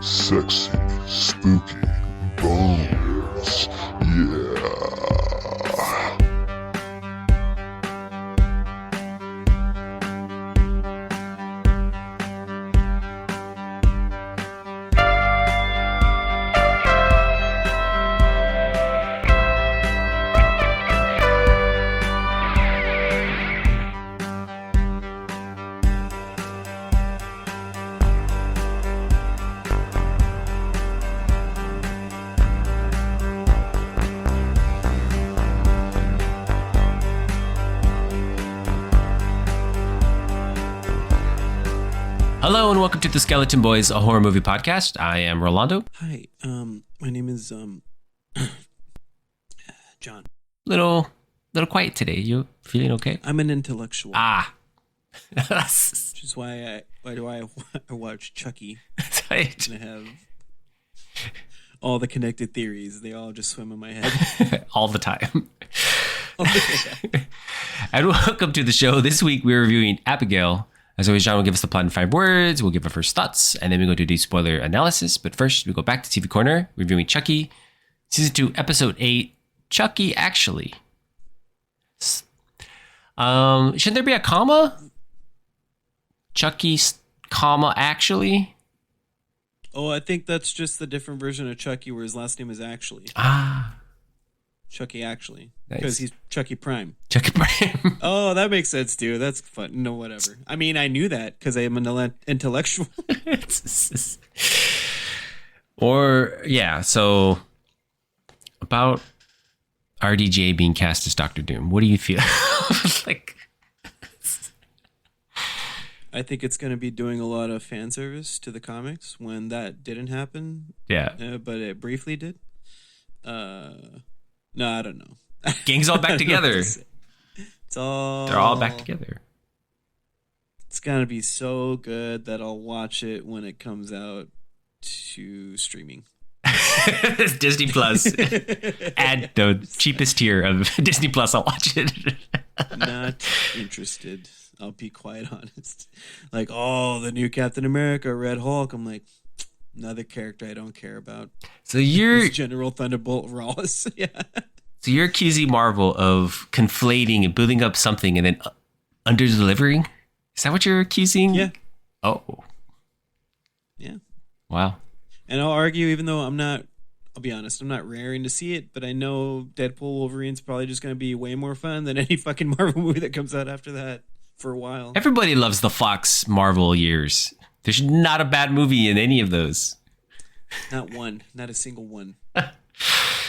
sexy, spooky bones. Yeah. Hello and welcome to the Skeleton Boys, a horror movie podcast. I am Rolando. Hi, my name is John. Little quiet today. You feeling okay? I'm an intellectual. Which is why I watch Chucky. Right. And I have all the connected theories. They all just swim in my head. All the time. And welcome to the show. This week we're reviewing Abigail. As always, John will give us the plot in 5 words. We'll give our first thoughts, and then we go to the spoiler analysis. But first, we go back to TV Corner, reviewing Chucky, Season 2, Episode 8, Chucky Actually. Shouldn't there be a comma? Chucky, comma, actually? Oh, I think that's just the different version of Chucky where his last name is Actually. Chucky Actually. Because he's Chucky Prime. Chucky Prime. Oh, that makes sense, too. That's fun. No, whatever. I mean, I knew that because I am an intellectual. So about RDJ being cast as Doctor Doom, what do you feel? I think it's going to be doing a lot of fan service to the comics when that didn't happen. Yeah. But it briefly did. No, I don't know. Gang's all back together. They're all back together. It's gonna be so good that I'll watch it when it comes out to streaming. Disney Plus. Add the cheapest tier of Disney Plus. I'll watch it. Not interested. I'll be quite honest. Like, the new Captain America, Red Hulk. I'm like, another character I don't care about. So you're General Thunderbolt Ross. Yeah. So you're accusing Marvel of conflating and building up something and then under-delivering? Is that what you're accusing? Yeah. Oh. Yeah. Wow. And I'll argue, even though I'll be honest, I'm not raring to see it, but I know Deadpool Wolverine's probably just going to be way more fun than any fucking Marvel movie that comes out after that for a while. Everybody loves the Fox Marvel years. There's not a bad movie in any of those. Not one. Not a single one.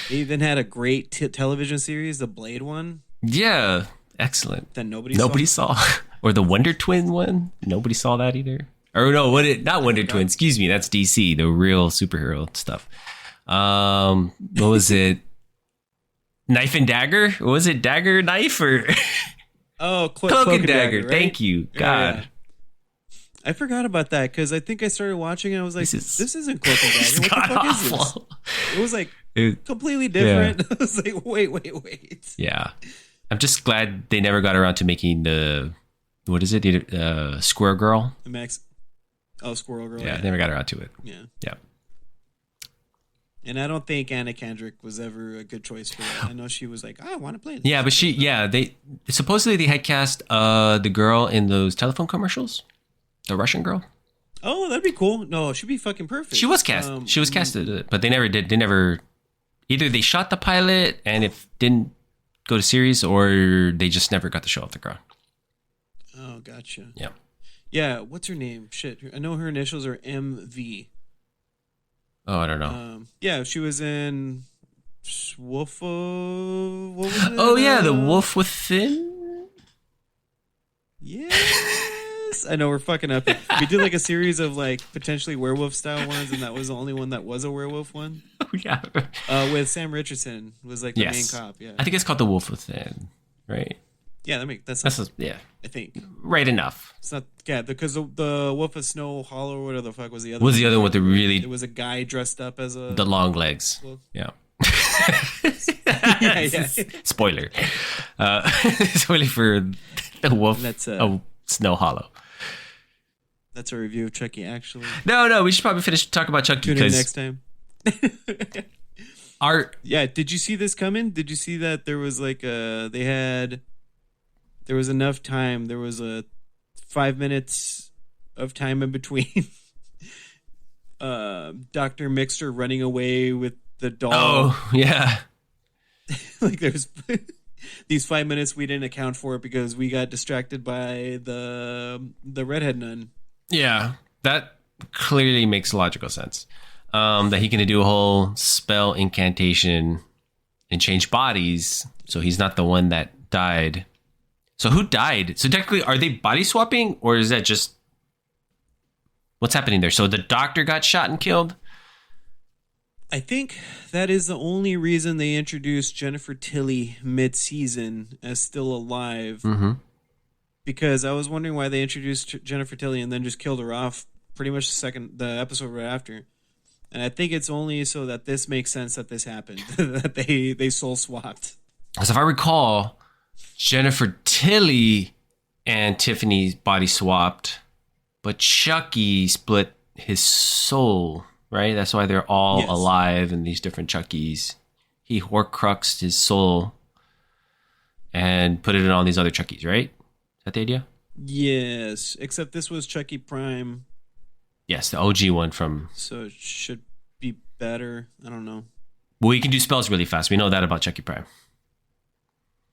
They even had a great television series, the Blade one. Yeah. Excellent. That nobody saw. Or the Wonder Twin one. Nobody saw that either. Or no, not Wonder Twin. Excuse me. That's DC, the real superhero stuff. What was it? Knife and Dagger? What was it? Dagger, Knife, or... Cloak and Dagger. Right? Thank you. God. Yeah. I forgot about that because I think I started watching and I was like, this isn't Cloak and Dagger. What the fuck is this? It was like completely different. Yeah. I was like, wait. Yeah. I'm just glad they never got around to making what is it? Squirrel Girl? Squirrel Girl. Yeah, never got around to it. Yeah. And I don't think Anna Kendrick was ever a good choice for that. I know she was like, I want to play this. Yeah, but they supposedly they had cast the girl in those telephone commercials. The Russian girl? Oh, that'd be cool. No, she'd be fucking perfect. She was cast. She was casted, but they never did. They never... Either they shot the pilot and it didn't go to series, or they just never got the show off the ground. Oh, gotcha. Yeah. Yeah, what's her name? Shit. I know her initials are MV. Oh, I don't know. Yeah, she was in... Wolf... what was it? Oh, yeah, The Wolf Within? Yes, I know we're fucking up. We did like a series of like potentially werewolf style ones, and that was the only one that was a werewolf one. Oh, yeah. With Sam Richardson was like the main cop. Yeah, I think it's called The Wolf Within, right? Yeah, that's yeah. I think right enough. It's not because the Wolf of Snow Hollow or whatever the fuck was the other. Was the other one with the really? It was a guy dressed up as the long legs. Wolf. Yeah. yeah. Spoiler. Spoiler for the Wolf. That's Snow Hollow. That's a review of Chucky, actually. No, we should probably finish talk about Chucky. Tune in next time. Yeah, did you see this coming? Did you see that there was like there was enough time. There was 5 minutes of time in between Dr. Mixter running away with the doll. Oh, yeah. Like there's these 5 minutes we didn't account for it because we got distracted by the redhead nun. Yeah, that clearly makes logical sense. That he can do a whole spell incantation and change bodies, so he's not the one that died. So who died? So technically, are they body swapping, or is that just what's happening there? So the doctor got shot and killed? I think that is the only reason they introduced Jennifer Tilly mid-season as still alive. Mm-hmm. Because I was wondering why they introduced Jennifer Tilly and then just killed her off pretty much the episode right after. And I think it's only so that this makes sense that this happened, that they soul swapped. Because if I recall, Jennifer Tilly and Tiffany's body swapped, but Chucky split his soul, right? That's why they're all alive in these different Chuckies. He Horcruxed his soul and put it in all these other Chuckies, right? Is that the idea? Yes, except this was Chucky Prime. Yes, the OG one from... So it should be better. I don't know. Well, you can do spells really fast. We know that about Chucky Prime.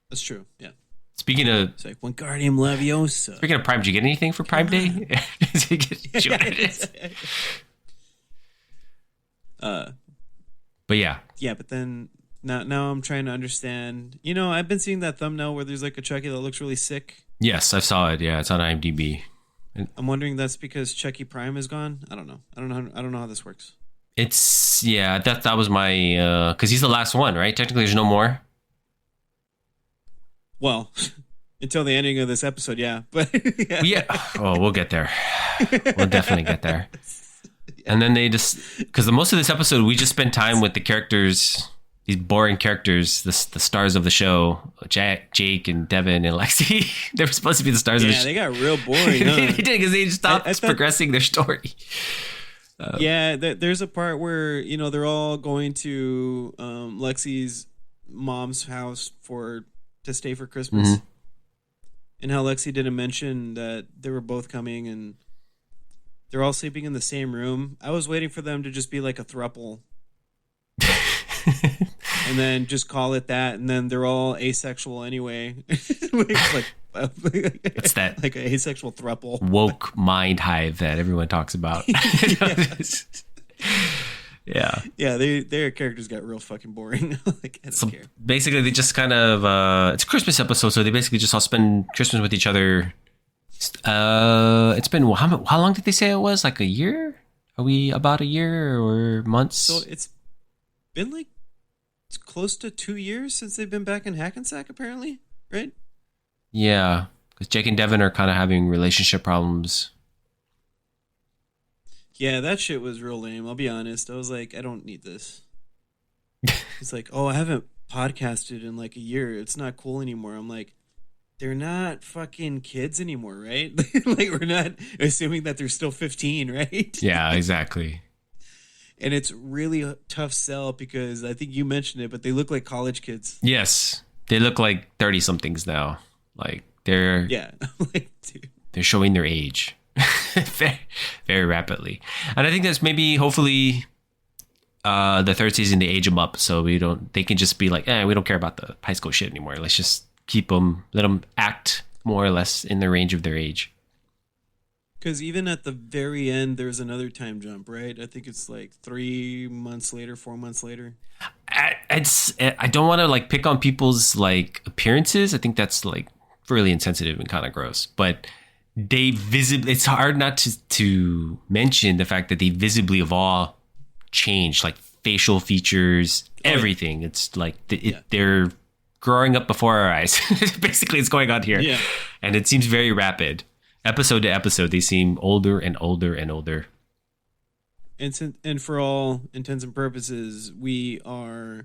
That's true, yeah. Speaking of... It's like Wingardium Leviosa. Speaking of Prime, did you get anything for Prime Day? But yeah. Yeah, but then now I'm trying to understand. You know, I've been seeing that thumbnail where there's like a Chucky that looks really sick. Yes, I saw it. Yeah, it's on IMDb. I'm wondering that's because Chucky Prime is gone. I don't know. I don't know how this works. It's that was my because he's the last one, right? Technically, there's no more. Well, until the ending of this episode, yeah. But yeah. Oh, we'll get there. We'll definitely get there. And then they just because most of this episode we just spent time with the characters. These boring characters, the stars of the show, Jake and Devin and Lexi. They were supposed to be the stars of the show. Yeah, they got real boring, huh? They did because they stopped progressing their story. There's a part where, you know, they're all going to Lexi's mom's house to stay for Christmas. Mm-hmm. And how Lexi didn't mention that they were both coming and they're all sleeping in the same room. I was waiting for them to just be like a throuple. And then just call it that, and then they're all asexual anyway. It's that like an asexual throuple, woke mind hive that everyone talks about. Yeah. Their characters got real fucking boring. Like, I don't care. Basically, they just kind of it's a Christmas episode, so they basically just all spend Christmas with each other. It's been how long did they say it was? Like a year? Are we about a year or months? So it's been like it's close to 2 years since they've been back in Hackensack, apparently, right? Yeah, because Jake and Devin are kind of having relationship problems. Yeah, that shit was real lame. I'll be honest. I was like, I don't need this. It's like, oh, I haven't podcasted in like a year. It's not cool anymore. I'm like, they're not fucking kids anymore, right? Like, we're not assuming that they're still 15, right? Yeah, exactly. And it's really a tough sell because I think you mentioned it, but they look like college kids. Yes, they look like 30-somethings now. Like they're like, dude. They're showing their age very, very rapidly, and I think that's maybe hopefully the third season they age them up so they can just be like, we don't care about the high school shit anymore. Let's just let them act more or less in the range of their age. Because even at the very end, there's another time jump, right? I think it's like 3 months later, 4 months later. I don't want to like pick on people's like appearances. I think that's like really insensitive and kind of gross. But it's hard not to mention the fact that they visibly have all changed, like facial features, everything. It's like they're growing up before our eyes. Basically, it's going on here, and it seems very rapid. Episode to episode, they seem older and older and older. And for all intents and purposes, we are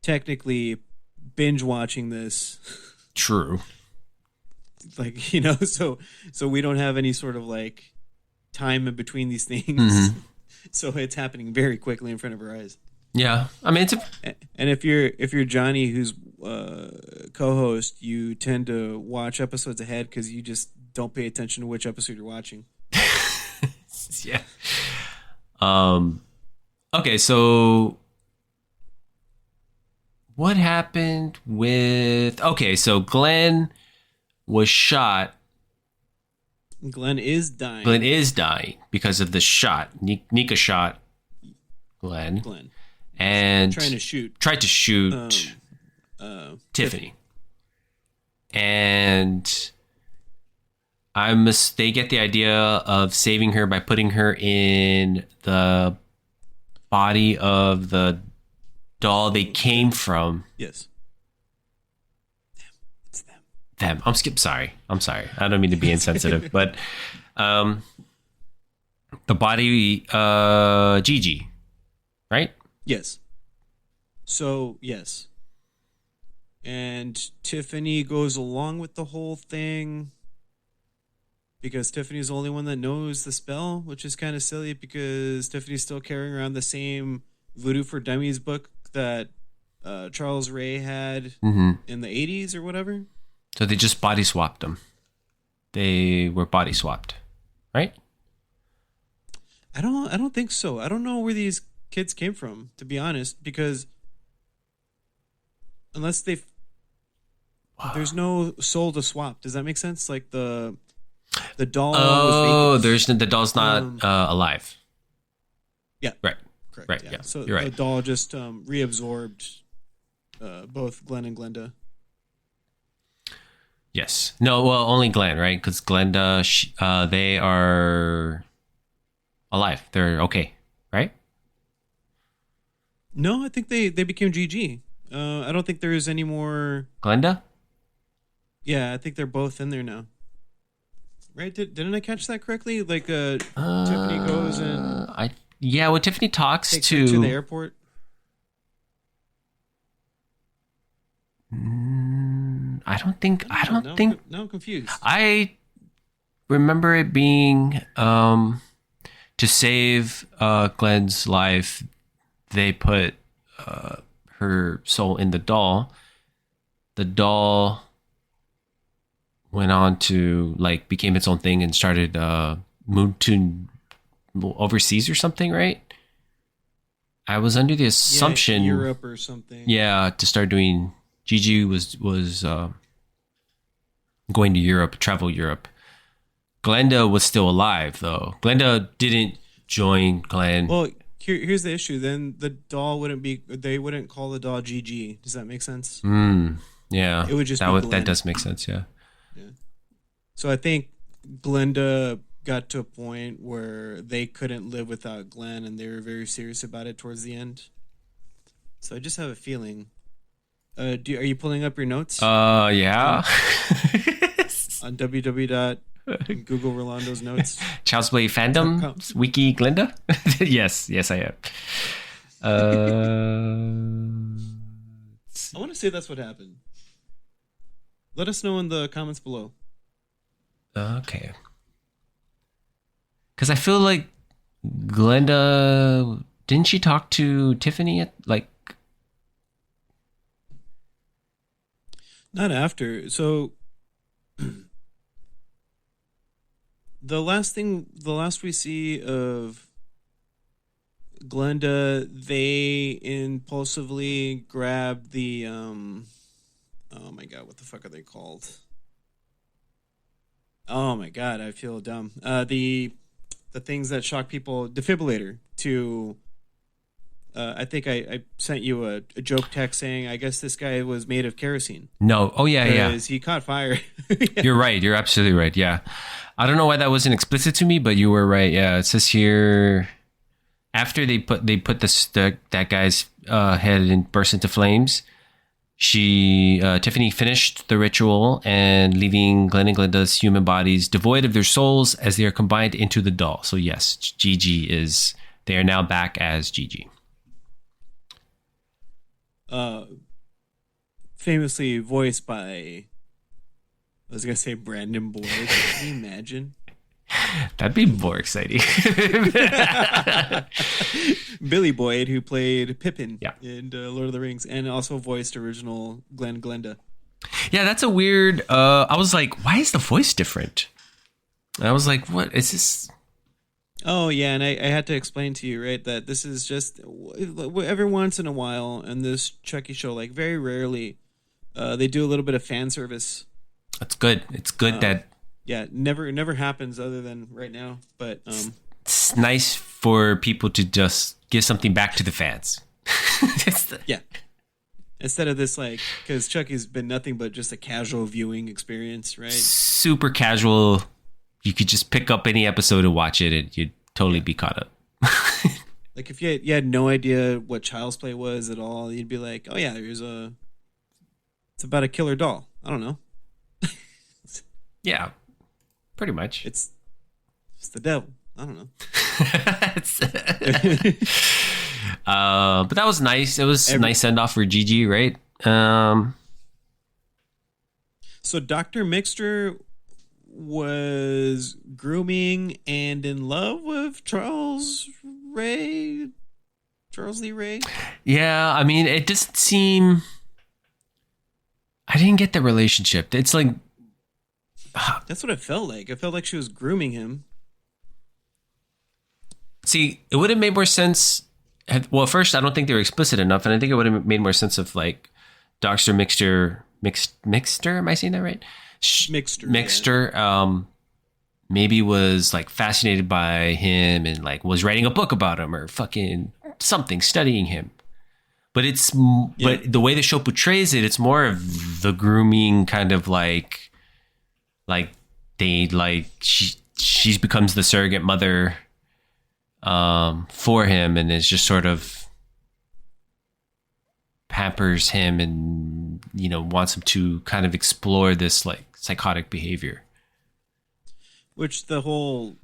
technically binge watching this. True. Like, you know, so we don't have any sort of like time in between these things. Mm-hmm. So it's happening very quickly in front of our eyes. Yeah, I mean, And if you're Johnny, who's co-host, you tend to watch episodes ahead because you just don't pay attention to which episode you're watching. yeah. Okay, so what happened with? Okay, so Glenn was shot. Glenn is dying. Glenn is dying because of the shot. Nika shot Glenn. And tried to shoot Tiffany. And they get the idea of saving her by putting her in the body of the doll they came from. Yes. It's them. Sorry. I don't mean to be insensitive, but the body, Gigi, right? Yes. So, yes. And Tiffany goes along with the whole thing because Tiffany's the only one that knows the spell, which is kind of silly because Tiffany's still carrying around the same Voodoo for Dummies book that Charles Ray had in the 80s or whatever. So they just body swapped them. They were body swapped, right? I don't think so. I don't know where these kids came from, to be honest, because unless there's no soul to swap. Does that make sense? Like the doll. Oh, the doll's not alive. Yeah. Right. Correct. Right. Yeah. Yeah. So you're right. the doll just reabsorbed both Glenn and Glenda. Yes. No. Well, only Glenn, right? Because Glenda, they are alive. They're okay, right? No, I think they became GG. I don't think there is any more. Glenda? Yeah, I think they're both in there now. Right? Didn't I catch that correctly? Like, Tiffany goes and when Tiffany talks takes her to the airport. I don't think. Now I'm confused. I remember it being to save Glenn's life. They put her soul in the doll. The doll went on to became its own thing and started moved to overseas or something, right? I was under the assumption Europe or something. Yeah, to start doing. Gigi was going to Europe, travel Europe. Glenda was still alive though. Glenda didn't join Glenn. Well, here's the issue. Then the doll they wouldn't call the doll Gigi. Does that make sense? Yeah. It would just that does make sense, yeah. So I think Glenda got to a point where they couldn't live without Glenn and they were very serious about it towards the end. So I just have a feeling. Are you pulling up your notes? Yeah. On www.google Rolando's notes. Child's Play fandom wiki Glenda? yes, I am. I want to say that's what happened. Let us know in the comments below. Okay. Because I feel like Glenda, didn't she talk to Tiffany at Not after. So the last we see of Glenda, they impulsively grabbed the oh my god, what the fuck are they called? Oh my god, I feel dumb. The things that shock people, defibrillator to I think I sent you a joke text saying, I guess this guy was made of kerosene. No. Oh, yeah. Because he caught fire. Yeah. You're right. You're absolutely right. Yeah. I don't know why that wasn't explicit to me, but you were right. Yeah. It says here, after they put that guy's head and burst into flames, Tiffany finished the ritual and leaving Glenn and Glenda's human bodies devoid of their souls as they are combined into the doll. So yes, they are now back as Gigi. Famously voiced by, I was gonna say Brandon Boyd. Can you imagine? That'd be more exciting. Billy Boyd, who played Pippin Yeah. in Lord of the Rings, and also voiced original Glenn Glenda. Yeah, that's a weird. I was like, why is the voice different? And I was like, what is this? Oh yeah, and I had to explain to you, right, that this is just every once in a while in this Chucky show, like very rarely, they do a little bit of fan service. That's good. It's good that Yeah, never happens other than right now. But it's nice for people to just give something back to the fans. yeah, instead of this, like, because Chucky's been nothing but just a casual viewing experience, right? Super casual. You could just pick up any episode and watch it, and you'd totally be caught up. Like if you had no idea what Child's Play was at all, you'd be like, oh yeah, it's about a killer doll. I don't know. Yeah, pretty much. It's the devil. I don't know. But that was nice. It was a nice send off for Gigi, right? So Dr. Mixter was grooming and in love with Charles Lee Ray. Yeah, I mean, it doesn't seem. I didn't get the relationship. It's like. That's what it felt like. It felt like she was grooming him. See, it would have made more sense. Well, first, I don't think they were explicit enough, and I think it would have made more sense if, like, Dr. Mixter. Am I saying that right? Mixter. Yeah. Maybe was like fascinated by him and like was writing a book about him or fucking something, studying him. But but the way the show portrays it, it's more of the grooming kind of like she becomes the surrogate mother for him and is just sort of pampers him and, you know, wants him to kind of explore this like psychotic behavior. Which the whole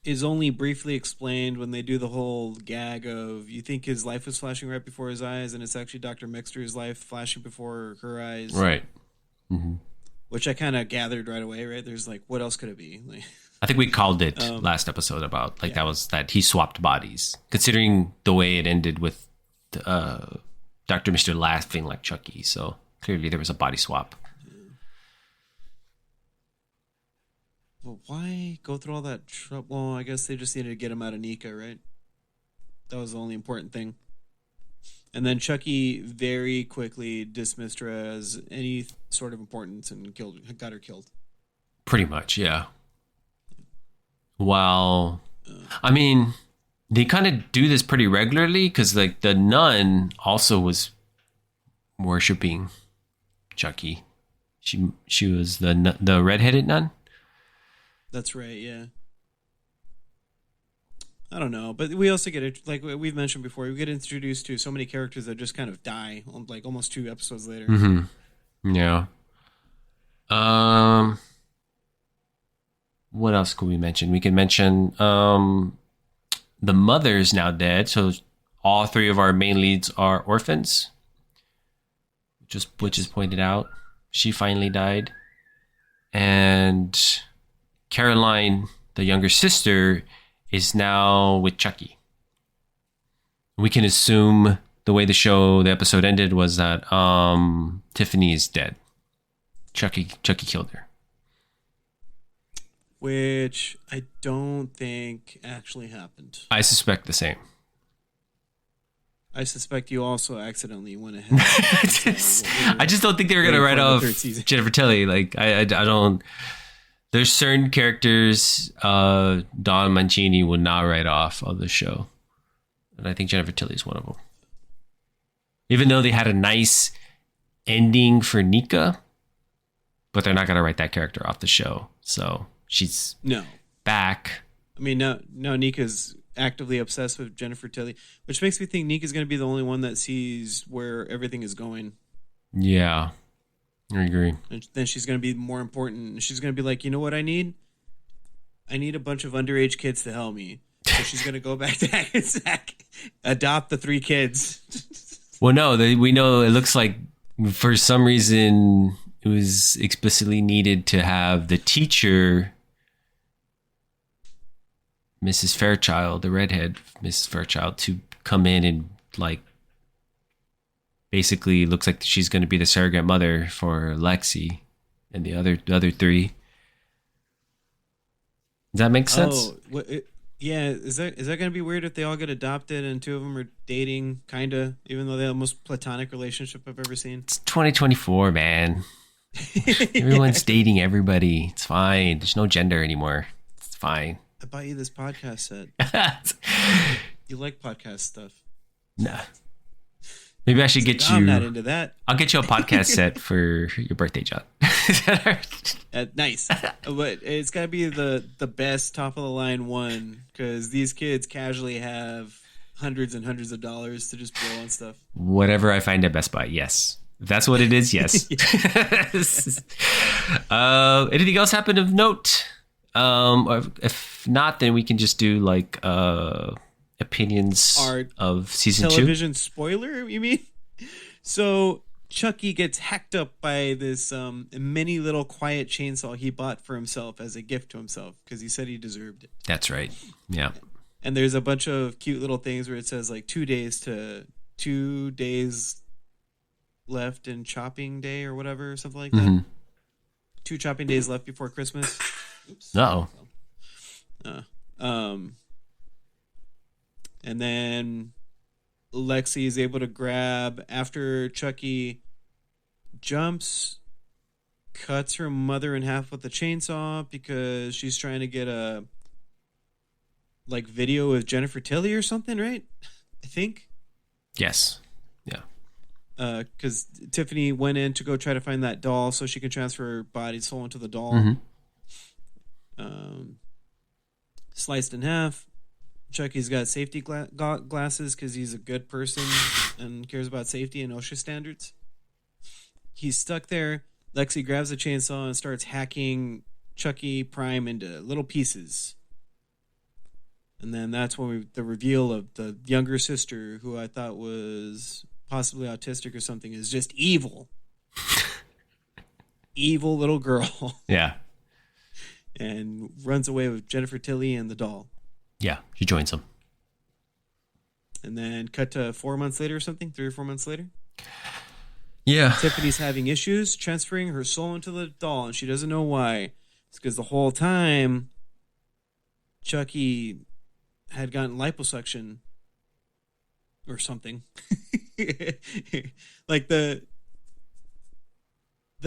is only briefly explained when they do the whole gag of you think his life was flashing right before his eyes and it's actually Dr. Mixter's life flashing before her eyes. Right. Mm-hmm. Which I kind of gathered right away, right? There's like, what else could it be? Like, I think we called it last episode about like that he swapped bodies, considering the way it ended with Dr. Mr. laughing like Chucky. So clearly there was a body swap. Well, why go through all that trouble? Well, I guess they just needed to get him out of Nika, right? That was the only important thing. And then Chucky very quickly dismissed her as any sort of importance and got her killed. Pretty much, yeah. While, I mean, they kind of do this pretty regularly because, like, the nun also was worshiping Chucky. She was the redheaded nun. That's right, yeah. I don't know, but we also get it, like we've mentioned before, we get introduced to so many characters that just kind of die, like almost 2 episodes later. Mm-hmm. Yeah. What else could we mention? We can mention the mother's now dead, so all 3 of our main leads are orphans. Which is pointed out. She finally died. And Caroline, the younger sister, is now with Chucky. We can assume the way the episode ended was that Tiffany is dead. Chucky killed her. Which I don't think actually happened. I suspect the same. I suspect you also accidentally went ahead. I just don't think they were going to write off Jennifer Tilly. Like, I don't... There's certain characters Don Mancini would not write off of the show. And I think Jennifer Tilly is one of them. Even though they had a nice ending for Nika, but they're not going to write that character off the show. So she's back. I mean, now Nika's actively obsessed with Jennifer Tilly, which makes me think Nika's going to be the only one that sees where everything is going. Yeah. I agree. And then she's going to be more important. She's going to be like, you know what I need? I need a bunch of underage kids to help me. So she's going to go back to Hackensack, adopt the 3 kids. Well, no, we know it looks like for some reason it was explicitly needed to have the teacher Mrs. Fairchild, the redhead Mrs. Fairchild, to come in and like basically looks like she's going to be the surrogate mother for Lexi and the other three. Does that make sense? Yeah, is that going to be weird if they all get adopted and two of them are dating, kind of, even though they have the most platonic relationship I've ever seen? It's 2024, man. Everyone's dating everybody. It's fine. There's no gender anymore. It's fine. I bought you this podcast set. You like podcast stuff. Nah. Maybe I should get you. I'm not into that. I'll get you a podcast set for your birthday, John. Nice. But it's got to be the best top of the line one, because these kids casually have hundreds and hundreds of dollars to just blow on stuff. Whatever I find at Best Buy, yes. If that's what it is, yes. Anything else happen of note? If not, then we can just do like opinions of season 2. Television spoiler, you mean? So Chucky gets hacked up by this mini little quiet chainsaw he bought for himself as a gift to himself because he said he deserved it. That's right. Yeah. And there's a bunch of cute little things where it says like 2 days left in chopping day or whatever, something like that. Mm-hmm. 2 chopping days left before Christmas. Oops. Uh-oh. And then Lexi is able to grab, after Chucky jumps, cuts her mother in half with a chainsaw because she's trying to get a like video with Jennifer Tilly or something, right? I think. Yes. Yeah. Because Tiffany went in to go try to find that doll so she can transfer her body soul into the doll. Mm-hmm. Sliced in half. Chucky's got safety glasses because he's a good person and cares about safety and OSHA standards. He's stuck there. Lexi grabs a chainsaw and starts hacking Chucky Prime into little pieces. And then that's when the reveal of the younger sister, who I thought was possibly autistic or something, is just evil. Evil little girl. Yeah. And runs away with Jennifer Tilly and the doll. Yeah, she joins them. And then cut to 4 months later or something, 3 or 4 months later. Yeah. Tiffany's having issues transferring her soul into the doll, and she doesn't know why. It's because the whole time Chucky had gotten liposuction or something. Like the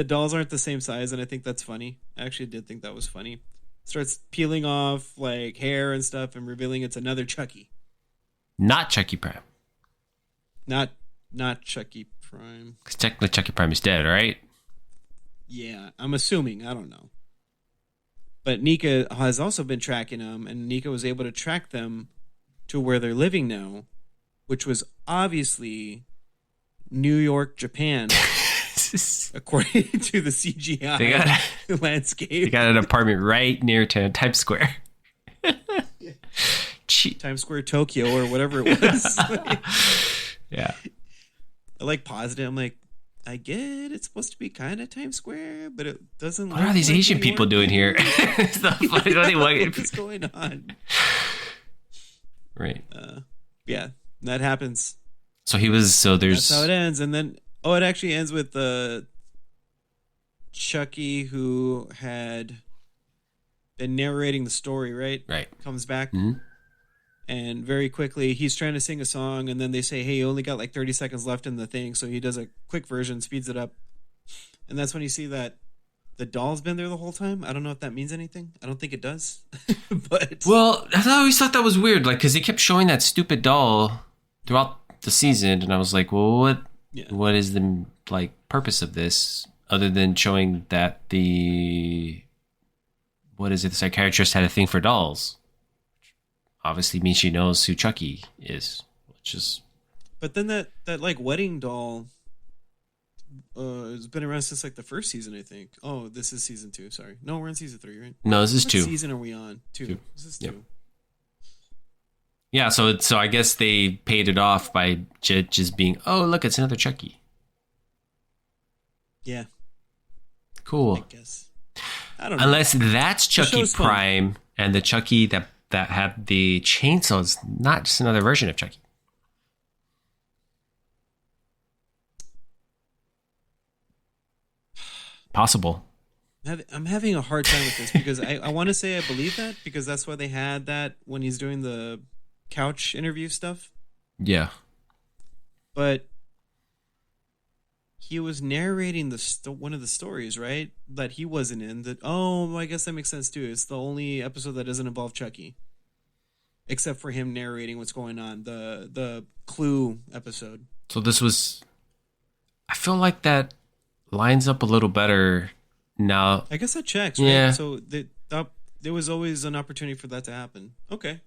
dolls aren't the same size, and I think that's funny. I actually did think that was funny. Starts peeling off like hair and stuff and revealing it's another Chucky. Not Chucky Prime. Not Chucky Prime. Because technically Chucky Prime is dead, right? Yeah, I'm assuming. I don't know. But Nika has also been tracking them, and Nika was able to track them to where they're living now, which was obviously New York, Japan. According to the CGI landscape. They got an apartment right near to Times Square. Times Square, Tokyo, or whatever it was. Yeah. I like paused it. I'm like, I get it's supposed to be kind of Times Square, but it doesn't. What are these Asian people doing here? What's going on? Right. Yeah, that happens. So there's. That's how it ends, and then it actually ends with Chucky, who had been narrating the story, right? Right. Comes back. Mm-hmm. And very quickly, he's trying to sing a song, and then they say, hey, you only got like 30 seconds left in the thing. So he does a quick version, speeds it up. And that's when you see that the doll's been there the whole time. I don't know if that means anything. I don't think it does. But well, I always thought that was weird, like, because they kept showing that stupid doll throughout the season, and I was like, well, what is the like purpose of this other than showing that the psychiatrist had a thing for dolls? Obviously means she knows who Chucky is, which is. But then that like wedding doll has been around since like the first season, I think. Oh, this is season 2. Sorry, no, we're in season 3, right? No, this is what 2. Season are we on? 2. This is 2. Yep. Yeah, so I guess they paid it off by just being, oh look, it's another Chucky. Yeah. Cool. I guess. I don't know. Unless that's Chucky Prime and the Chucky that that had the chainsaws, not just another version of Chucky. Possible. I'm having a hard time with this because I want to say I believe that because that's why they had that when he's doing the couch interview stuff. Yeah. But he was narrating one of the stories, right? That he wasn't in. That I guess that makes sense too. It's the only episode that doesn't involve Chucky, except for him narrating what's going on. The Clue episode. So this was. I feel like that lines up a little better now. I guess that checks, right? Yeah. So there was always an opportunity for that to happen. Okay.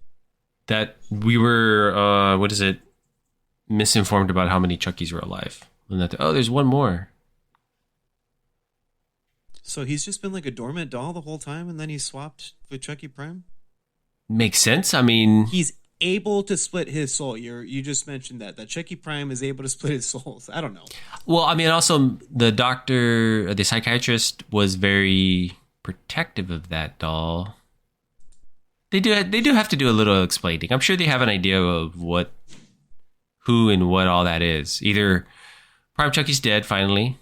That we were, misinformed about how many Chuckies were alive. And that, there's one more. So he's just been like a dormant doll the whole time, and then he swapped with Chucky Prime? Makes sense. I mean... He's able to split his soul. You just mentioned that Chucky Prime is able to split his souls. I don't know. Well, I mean, also the psychiatrist was very protective of that doll. They do have to do a little explaining. I'm sure they have an idea of who and what all that is. Either Prime Chucky's dead finally,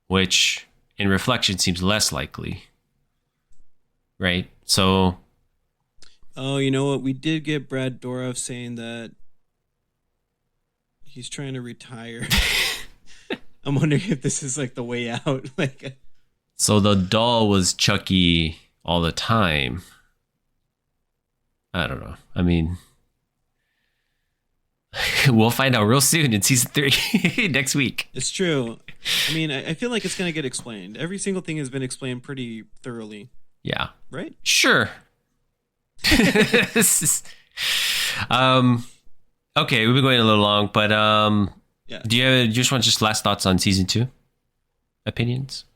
which in reflection seems less likely, right? So... Oh, you know what? We did get Brad Dourif saying that he's trying to retire. I'm wondering if this is like the way out. So the doll was Chucky all the time. I don't know. I mean, we'll find out real soon in season 3 next week. It's true. I mean, I feel like it's going to get explained. Every single thing has been explained pretty thoroughly. Yeah. Right? Sure. Okay, we've been going a little long, but yeah. Do you just want last thoughts on season 2? Opinions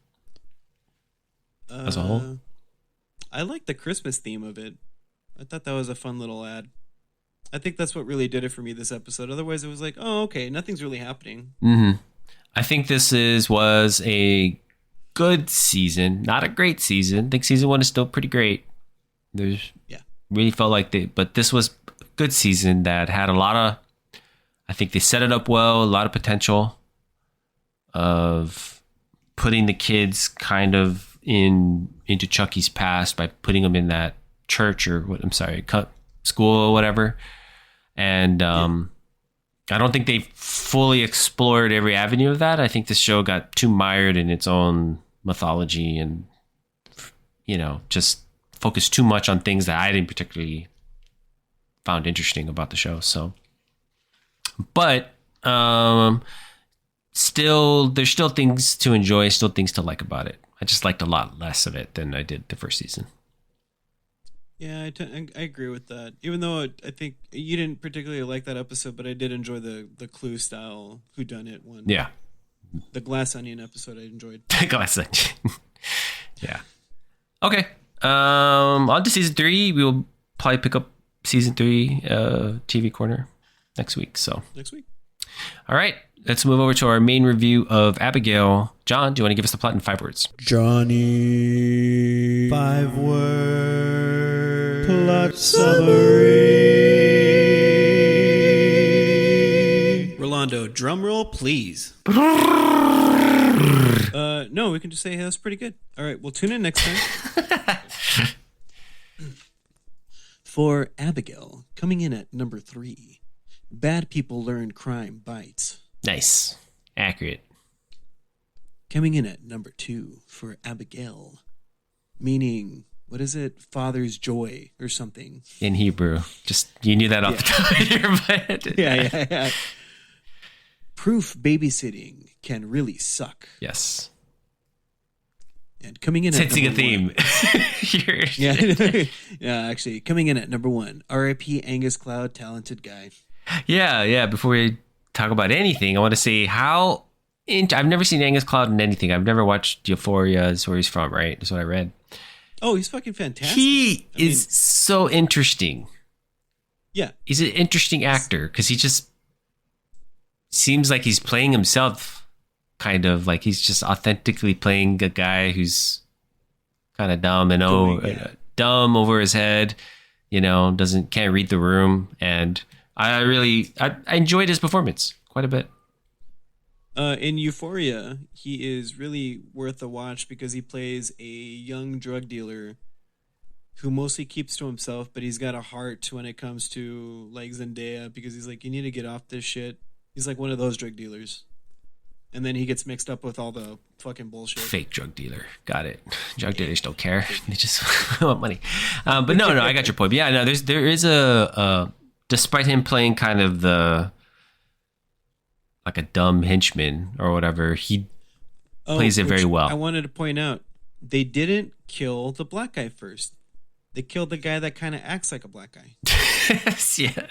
as a whole? I like the Christmas theme of it. I thought that was a fun little ad. I think that's what really did it for me this episode. Otherwise, it was like, oh, okay, nothing's really happening. Mm-hmm. I think this was a good season, not a great season. I think season 1 is still pretty great. Really felt like but this was a good season that had a lot of, I think they set it up well, a lot of potential of putting the kids kind of into Chucky's past by putting them in that church school or whatever. And I don't think they fully explored every avenue of that. I think the show got too mired in its own mythology and, just focused too much on things that I didn't particularly found interesting about the show. So, but there's still things to enjoy, still things to like about it. I just liked a lot less of it than I did the first season. Yeah, I agree with that. Even though I think you didn't particularly like that episode, but I did enjoy the Clue style whodunit one. Yeah. The Glass Onion episode I enjoyed. Glass Onion. Yeah. Okay. On to season 3. We will probably pick up season 3 TV Corner next week. Next week. All right. Let's move over to our main review of Abigail. John, do you want to give us the plot in 5 words? Johnny. 5 word plot summary. Rolando, drum roll, please. No, we can just say that's pretty good. All right, we'll tune in next time. For Abigail, coming in at number 3, bad people learn crime bites. Nice. Accurate. Coming in at number 2 for Abigail, meaning, what is it? Father's joy or something. In Hebrew. Just, you knew that off the top of your head. Yeah. Proof babysitting can really suck. Yes. And coming in at sensing a theme. Yeah, actually, coming in at number 1, R.I.P. Angus Cloud, talented guy. Yeah. Before we talk about anything, I want to say I've never seen Angus Cloud in anything. I've never watched Euphoria. That's where he's from, right? That's what I read. Oh, he's fucking fantastic. He is so interesting. Yeah. He's an interesting actor because he just seems like he's playing himself. Kind of like he's just authentically playing a guy who's kind of dumb and dumb over his head, can't read the room, and I enjoyed his performance quite a bit. In Euphoria, he is really worth a watch because he plays a young drug dealer who mostly keeps to himself, but he's got a heart when it comes to like Zendaya, because he's like, you need to get off this shit. He's like one of those drug dealers. And then he gets mixed up with all the fucking bullshit. Fake drug dealer. Got it. Drug dealers don't care. They just want money. But no, I got your point. But yeah, no, there is a despite him playing kind of like a dumb henchman or whatever, he plays it very well. I wanted to point out, they didn't kill the black guy first. They killed the guy that kind of acts like a black guy. Yeah.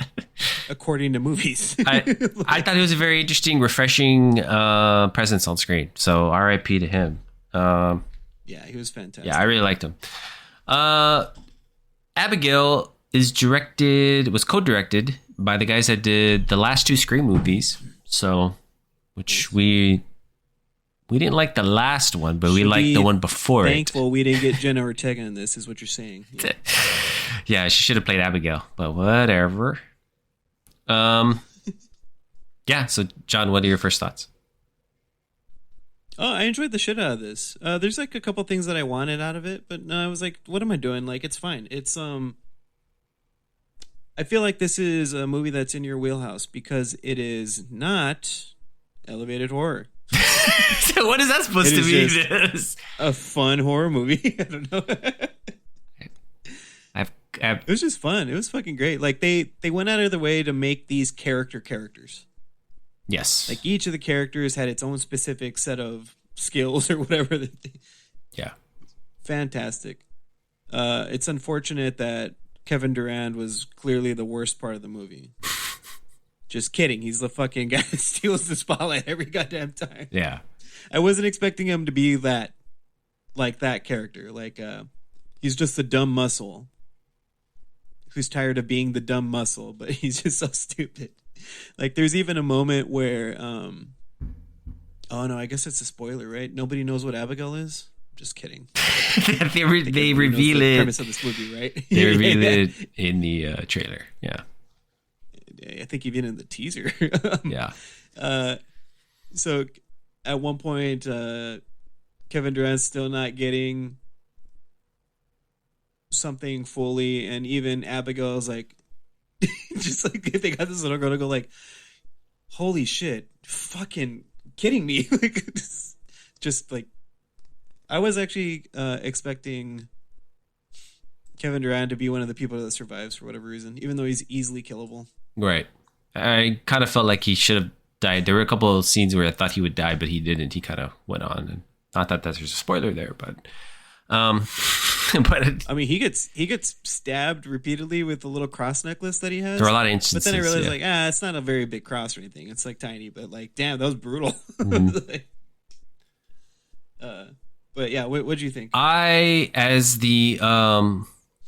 According to movies. I thought it was a very interesting, refreshing presence on screen. So RIP to him. Yeah, he was fantastic. Yeah, I really liked him. Abigail was co-directed by the guys that did the last two Scream movies. So, which we didn't like the last one, but we liked the one before thankful we didn't get Jenna Ortega in this, is what you're saying. Yeah, yeah, she should have played Abigail, but whatever. Yeah, so John, what are your first thoughts? Oh, I enjoyed the shit out of this. There's like a couple things that I wanted out of it, but no, I was like, what am I doing? Like, it's fine. It's I feel like this is a movie that's in your wheelhouse because it is not elevated horror. So what is that supposed to be? A fun horror movie. I don't know. It was just fun. It was fucking great. Like they went out of their way to make these characters. Yes. Like each of the characters had its own specific set of skills or whatever. Yeah. Fantastic. It's unfortunate that Kevin Durant was clearly the worst part of the movie. Just kidding. He's the fucking guy that steals the spotlight every goddamn time. Yeah. I wasn't expecting him to be that character. Like, he's just the dumb muscle who's tired of being the dumb muscle, but he's just so stupid. Like, there's even a moment where, oh no, I guess it's a spoiler, right? Nobody knows what Abigail is. Just kidding. they reveal it. Premise of this movie, right? They reveal it in the trailer. Yeah. I think even in the teaser. Yeah. So at one point, Kevin Durant's still not getting something fully, and even Abigail's like, just like if they got this little girl to go like, holy shit, fucking kidding me. Like, just like, I was actually expecting Kevin Durant to be one of the people that survives for whatever reason, even though he's easily killable. Right. I kind of felt like he should have died. There were a couple of scenes where I thought he would die, but he didn't. He kind of went on, and not that there's a spoiler there, but but I mean, he gets stabbed repeatedly with the little cross necklace that he has. There are a lot of instances. But then I realized, it's not a very big cross or anything. It's like tiny, but like, damn, that was brutal. Mm-hmm. But yeah, what do you think? I, as the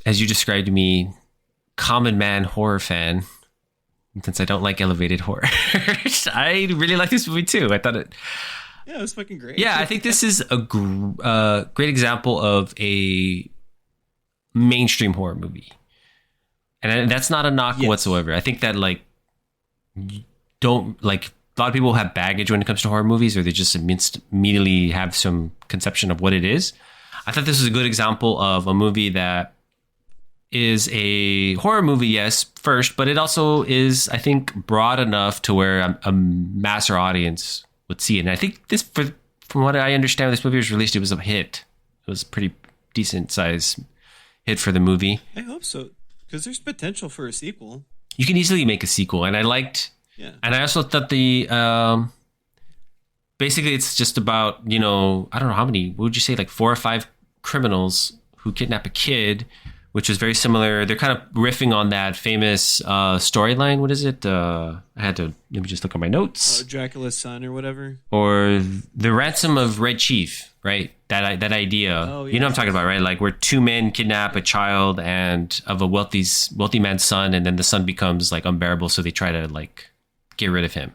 as you described me, common man horror fan, since I don't like elevated horror, I really like this movie too. I thought it. Yeah, it was fucking great. Yeah, I think this is a great example of a mainstream horror movie, and that's not a knock whatsoever. I think that like don't like. A lot of people have baggage when it comes to horror movies, or they just immediately have some conception of what it is. I thought this was a good example of a movie that is a horror movie, yes, first, but it also is, I think, broad enough to where a masser audience would see it. And I think this, from what I understand, when this movie was released, it was a hit. It was a pretty decent size hit for the movie. I hope so, because there's potential for a sequel. You can easily make a sequel, and I liked. Yeah. And I also thought basically it's just about, I don't know how many, what would you say, like 4 or 5 criminals who kidnap a kid, which is very similar. They're kind of riffing on that famous storyline. What is it? Let me just look at my notes. Dracula's son or whatever. Or the ransom of Red Chief, right? That idea. Oh, yeah. You know what I'm talking about, right? Like where 2 men kidnap a child and of a wealthy man's son, and then the son becomes like unbearable, so they try to like get rid of him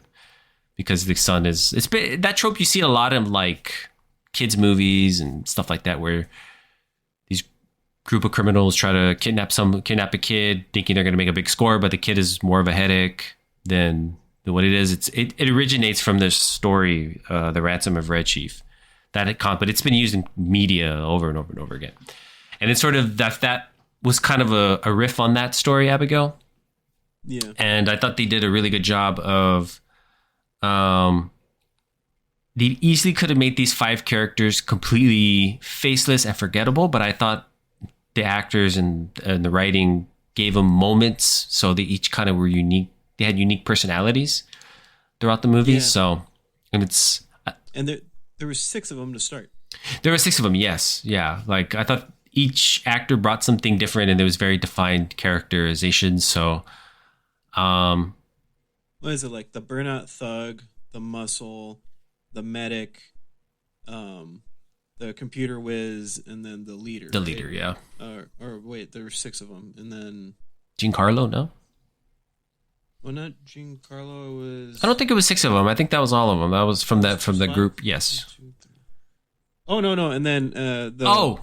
because the son is. That trope you see a lot in like kids movies and stuff like that, where these group of criminals try to kidnap a kid, thinking they're going to make a big score, but the kid is more of a headache than what it is. It originates from this story, The Ransom of Red Chief, but it's been used in media over and over and over again. And it's sort of that was kind of a riff on that story, Abigail. Yeah. And I thought they did a really good job of, they easily could have made these 5 characters completely faceless and forgettable, but I thought the actors and the writing gave them moments, so they each kind of were unique. They had unique personalities throughout the movie. Yeah. So, and there were 6 of them to start. There were 6 of them. Yes. Yeah. Like I thought each actor brought something different, and there was very defined characterization. So, what is it, like the burnout thug, the muscle, the medic, the computer whiz, and then the leader. The leader, yeah. Or wait, there were 6 of them, and then Giancarlo, no? Well, not Giancarlo. Was I don't think it was 6 of them. I think that was all of them. That was from the group. Yes. 1, 2, 3. Oh no! And then the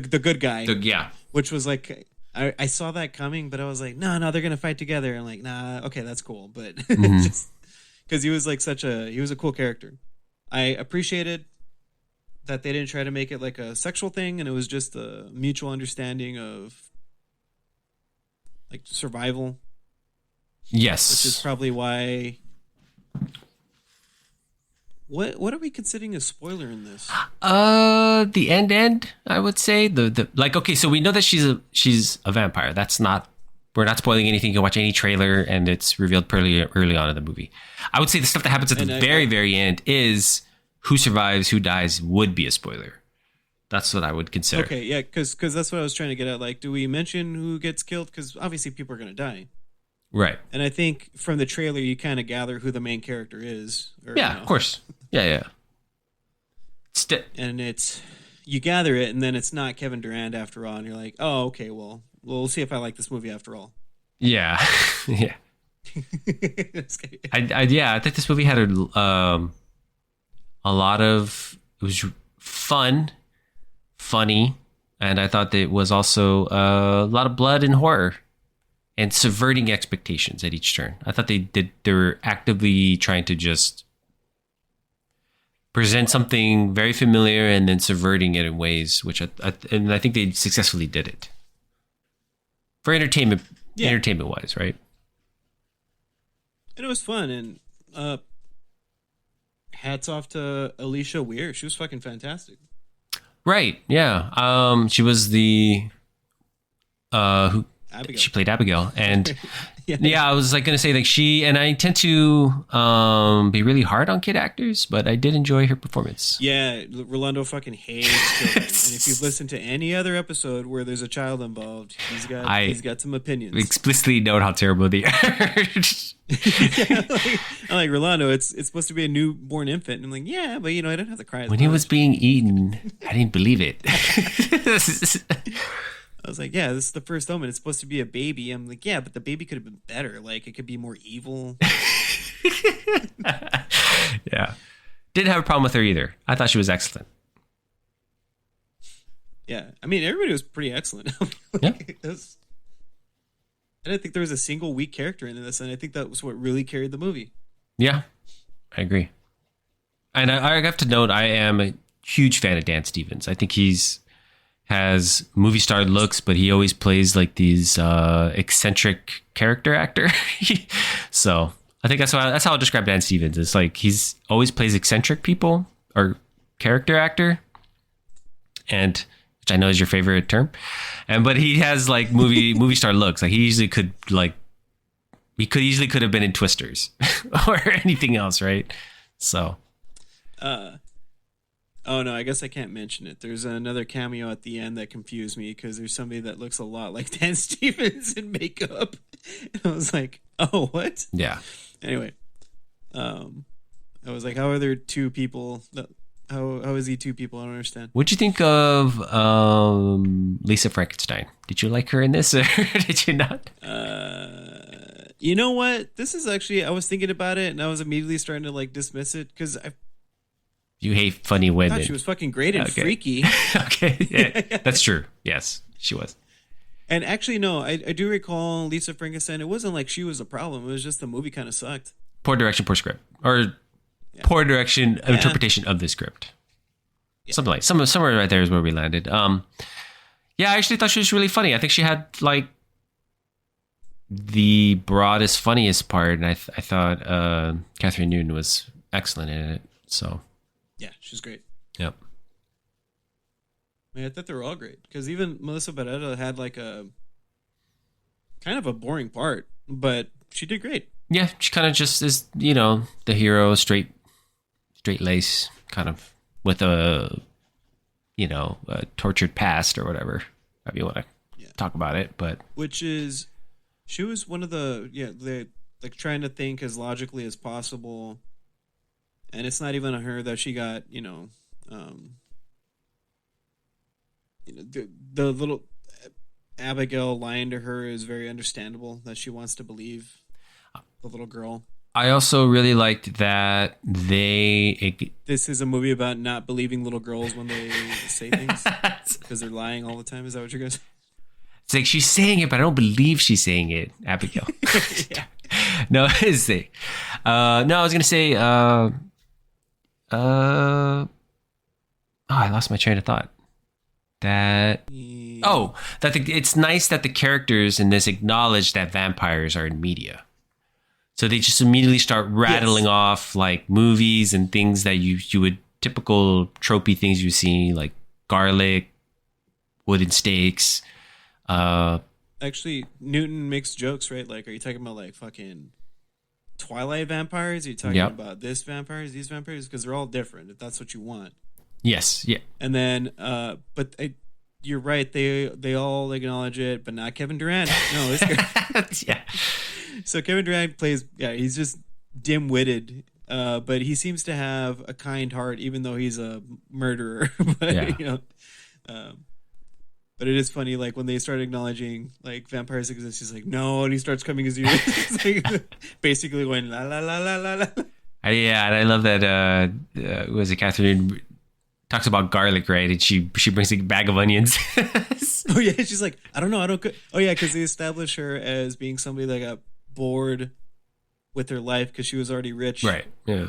good guy. Yeah. Which was like I saw that coming, but I was like, no, they're gonna fight together. And like, nah, okay, that's cool, but just because he was like he was a cool character. I appreciated that they didn't try to make it like a sexual thing, and it was just a mutual understanding of like survival. Yes. Which is probably why. What are we considering a spoiler in this? The end. I would say the like. Okay, so we know that she's a vampire. We're not spoiling anything. You can watch any trailer, and it's revealed pretty early on in the movie. I would say the stuff that happens at the very end is who survives, who dies would be a spoiler. That's what I would consider. Okay, yeah, because that's what I was trying to get at. Like, do we mention who gets killed? Because obviously people are going to die. Right. And I think from the trailer, you kind of gather who the main character is. Of course. Yeah. And you gather it, and then it's not Kevin Durant after all. And you're like, oh, okay, well, we'll see if I like this movie after all. Yeah. Yeah. I think this movie had a lot of, it was fun, funny, and I thought that it was also a lot of blood and horror. And subverting expectations at each turn. I thought they were actively trying to just present something very familiar and then subverting it in ways which I think they successfully did it. For entertainment wise, right? And it was fun, and hats off to Alicia Weir. She was fucking fantastic. Right, yeah. She was the Abigail. She played Abigail, and I was like going to say like I tend to be really hard on kid actors, but I did enjoy her performance. Yeah, Rolando fucking hates children, and if you've listened to any other episode where there's a child involved, he's got some opinions. Explicitly note how terrible they are. I'm like, Rolando, it's supposed to be a newborn infant, and I'm like, yeah, but I don't have to cry. When he was being eaten, I didn't believe it. I was like, yeah, this is the first omen. It's supposed to be a baby. I'm like, yeah, but the baby could have been better. Like, it could be more evil. Yeah. Didn't have a problem with her either. I thought she was excellent. Yeah. I mean, everybody was pretty excellent. I didn't think there was a single weak character in this, and I think that was what really carried the movie. Yeah, I agree. And I have to note, I am a huge fan of Dan Stevens. I think has movie star looks, but he always plays like these eccentric character actor. So I think that's how I'll describe Dan Stevens. It's like he's always plays eccentric people or character actor, and which I know is your favorite term. But he has like movie star looks. Like he easily could have been in Twisters or anything else, right? So. Oh no, I guess I can't mention it. There's another cameo at the end that confused me because there's somebody that looks a lot like Dan Stevens in makeup. And I was like, oh, what? Yeah. Anyway, I was like, how are there 2 people? How is he 2 people? I don't understand. What'd you think of Lisa Frankenstein? Did you like her in this, or did you not? You know what? This is actually, I was thinking about it, and I was immediately starting to like dismiss it because You hate funny women. she was fucking great and freaky. Okay, yeah, that's true. Yes. She was. And actually, no, I do recall Lisa Frankenstein. It wasn't like she was a problem. It was just the movie kind of sucked. Poor direction, poor script, or poor direction interpretation of the script. Yeah. Something like somewhere right there is where we landed. Yeah, I actually thought she was really funny. I think she had like the broadest, funniest part, and I thought Catherine Newton was excellent in it. So yeah, she's great. Yep. I thought they were all great because even Melissa Barrera had like a kind of a boring part, but she did great. Yeah, she kind of just is, the hero, straight lace, kind of with a tortured past or whatever. If you want to talk about it, but which is, she was one of they like trying to think as logically as possible, and it's not even on her that she got the little Abigail lying to her is very understandable that she wants to believe the little girl. I also really liked that this is a movie about not believing little girls when they say things because they're lying all the time. Is that what you're guys? It's like she's saying it, but I don't believe she's saying it, Abigail. No, it's the. No, I was gonna say. Oh, I lost my train of thought. It's nice that the characters in this acknowledge that vampires are in media. So they just immediately start rattling off like movies and things that you would typical tropey things you see, like garlic, wooden stakes. Actually, Newton makes jokes, right? Like, are you talking about like fucking Twilight vampires? Are you talking about these vampires? Because they're all different. If that's what you want. Yes. Yeah. And then, you're right. They all acknowledge it, but not Kevin Durant. No, this guy. Yeah. So Kevin Durant plays. Yeah, he's just dim-witted, but he seems to have a kind heart, even though he's a murderer. But but it is funny, like when they start acknowledging like vampires exist, he's like, no, and he starts coming his ears, like, basically going la la la la la la. Yeah, and I love that. Was it Catherine talks about garlic, right? And she brings a bag of onions. Oh yeah, she's like, I don't know, I don't cook. Oh yeah, because they establish her as being somebody that got bored with her life because she was already rich, right? Yeah.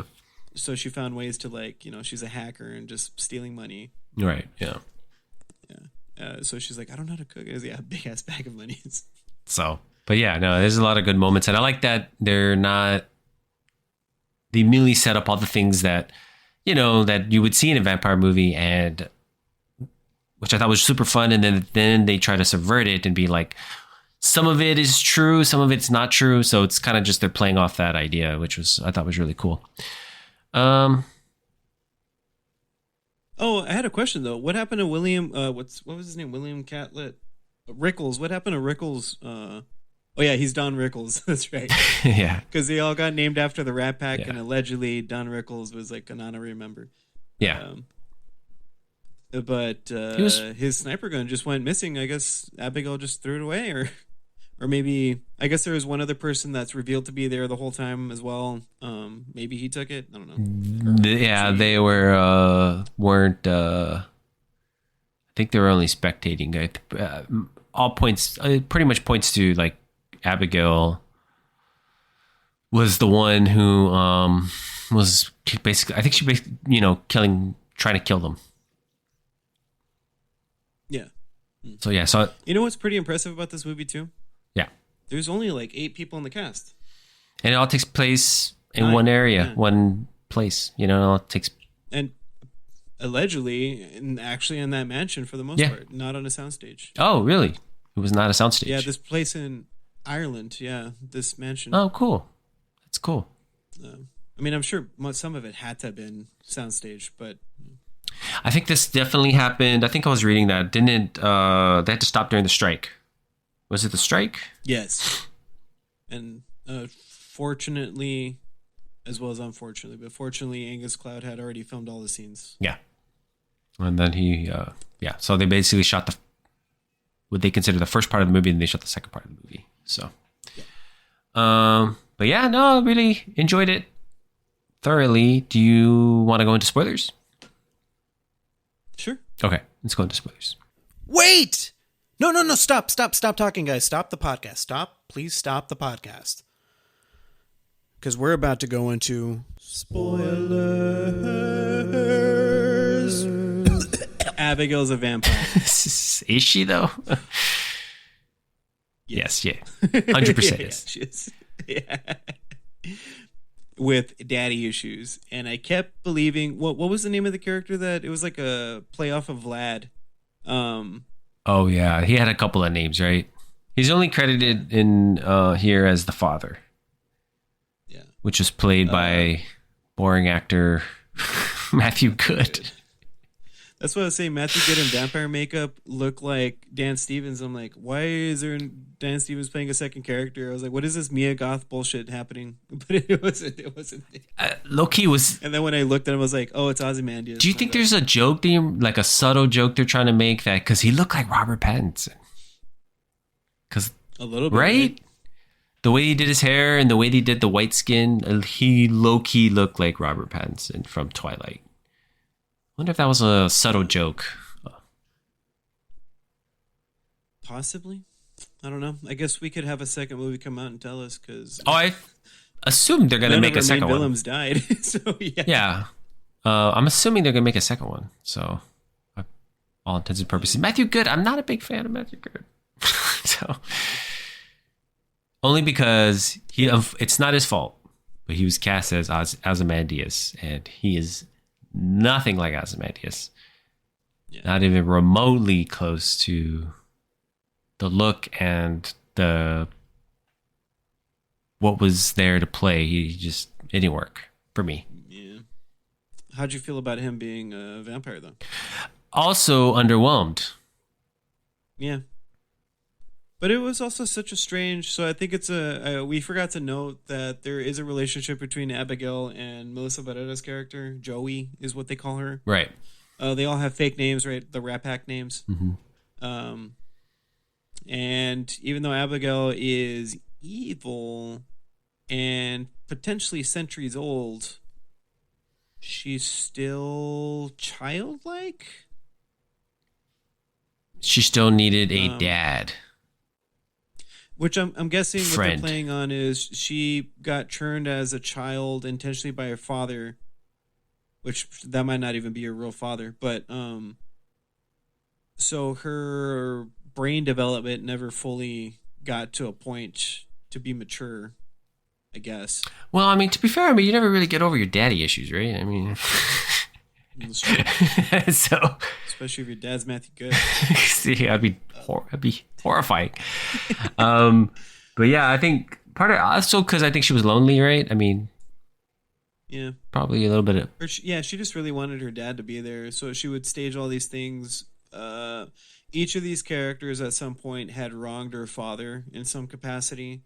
So she found ways to like, she's a hacker and just stealing money. Right. Yeah. Yeah. So she's like, I don't know how to cook. It was a big ass bag of onions. So, but yeah, no, there's a lot of good moments, and I like that they immediately set up all the things that that you would see in a vampire movie, and which I thought was super fun. And then they try to subvert it and be like, some of it is true, some of it's not true. So it's kind of just they're playing off that idea, which I thought was really cool. Oh, I had a question though. What happened to William? What was his name? William Catlett Rickles. What happened to Rickles? Oh yeah, he's Don Rickles. That's right. Yeah, because they all got named after the Rat Pack, and allegedly Don Rickles was like an honorary member. Yeah. But his sniper gun just went missing. I guess Abigail just threw it away, or maybe I guess there was one other person that's revealed to be there the whole time as well. Maybe he took it. I don't know. Yeah, they weren't. I think they were only spectating. All points pretty much points to like Abigail was the one who was basically. I think she basically trying to kill them. Yeah. So yeah, so you know what's pretty impressive about this movie too? Yeah. There's only like 8 people in the cast. And it all takes place in one area, one place. It all takes. And allegedly, actually in that mansion for the most part, not on a soundstage. Oh, really? It was not a soundstage? Yeah, this place in Ireland. Yeah, this mansion. Oh, cool. That's cool. I mean, I'm sure some of it had to have been soundstage, but. I think this definitely happened. I think I was reading that. Didn't it? They had to stop during the strike. Was it the strike? Yes. And fortunately, as well as unfortunately, but fortunately, Angus Cloud had already filmed all the scenes. Yeah. And then he, so they basically shot what they consider the first part of the movie, and they shot the second part of the movie. So, but yeah, no, I really enjoyed it thoroughly. Do you want to go into spoilers? Sure. Okay, let's go into spoilers. Wait! No, stop talking, guys. Stop the podcast. Please stop the podcast. Because we're about to go into spoilers. Abigail's a vampire. Is she though? Yes, yeah. 100% is. She is. Yeah. With daddy issues. And I kept believing, what was the name of the character that, it was like a playoff of Vlad. Oh yeah, he had a couple of names, right? He's only credited in here as the father. Yeah. Which was played by boring actor Matthew Good. That's what I was saying. Matthew Good in vampire makeup looked like Dan Stevens. I'm like, why is there Dan Stevens playing a second character? I was like, what is this Mia Goth bullshit happening? But it wasn't. Low-key was... And then when I looked at him, I was like, oh, it's Ozymandias. Do you think there's a joke, like a subtle joke they're trying to make that... Because he looked like Robert Pattinson. Because a little bit, right? The way he did his hair and the way he did the white skin, he low-key looked like Robert Pattinson from Twilight. I wonder if that was a subtle joke. Possibly. I don't know. I guess we could have a second movie come out and tell us, because I assume they're going to make a second one. Villains died, so yeah. Yeah. I'm assuming they're going to make a second one. So, all intents and purposes. Matthew Good, I'm not a big fan of Matthew Good. So, only because it's not his fault, but he was cast as Ozymandias, and he is nothing like Ozymandias. Yeah. Not even remotely close to the look and the what was there to play. It didn't work for me. Yeah. How'd you feel about him being a vampire, though? Also underwhelmed. Yeah. But it was also such a strange... So I think it's we forgot to note that there is a relationship between Abigail and Melissa Barrera's character. Joey is what they call her. Right. They all have fake names, right? The Rat Pack names. Mm-hmm. And even though Abigail is evil and potentially centuries old, she's still childlike? She still needed a dad. Which I'm guessing what Friend. they're playing on is she got churned as a child intentionally by her father, which that might not even be her real father. But so her brain development never fully got to a point to be mature, I guess. Well, I mean, to be fair, you never really get over your daddy issues, right? I mean, so especially if your dad's Matthew Good. see, that'd be horrifying. But yeah, I think part of also because I think she was lonely, right? I mean, yeah, probably a little bit of she just really wanted her dad to be there, so she would stage all these things. Each of these characters at some point had wronged her father in some capacity.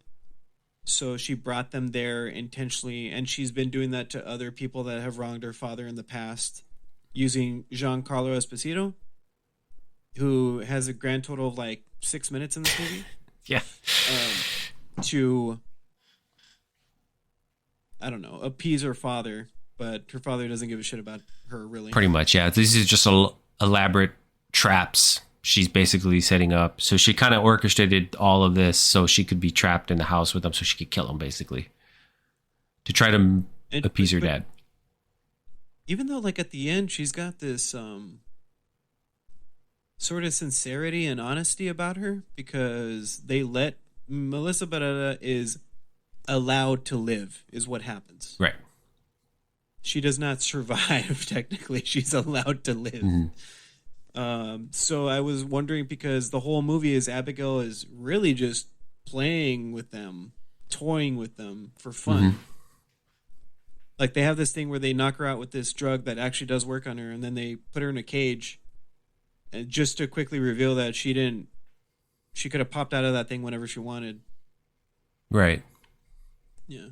So she brought them there intentionally, and she's been doing that to other people that have wronged her father in the past, using Giancarlo Esposito, who has a grand total of like 6 minutes in this movie. yeah. To, I don't know, appease her father, but her father doesn't give a shit about her, really. Pretty much, yeah. These are just elaborate traps she's basically setting up. So she kind of orchestrated all of this so she could be trapped in the house with them so she could kill him, basically, to try to appease her dad. Even though, like, at the end, she's got this sort of sincerity and honesty about her, because they let Melissa Barrera is allowed to live, is what happens. Right. She does not survive, technically. She's allowed to live. Mm-hmm. So I was wondering, because the whole movie is Abigail is really just playing with them, toying with them for fun. Mm-hmm. Like, they have this thing where they knock her out with this drug that actually does work on her, and then they put her in a cage, and just to quickly reveal that she could have popped out of that thing whenever she wanted. Right. Yeah.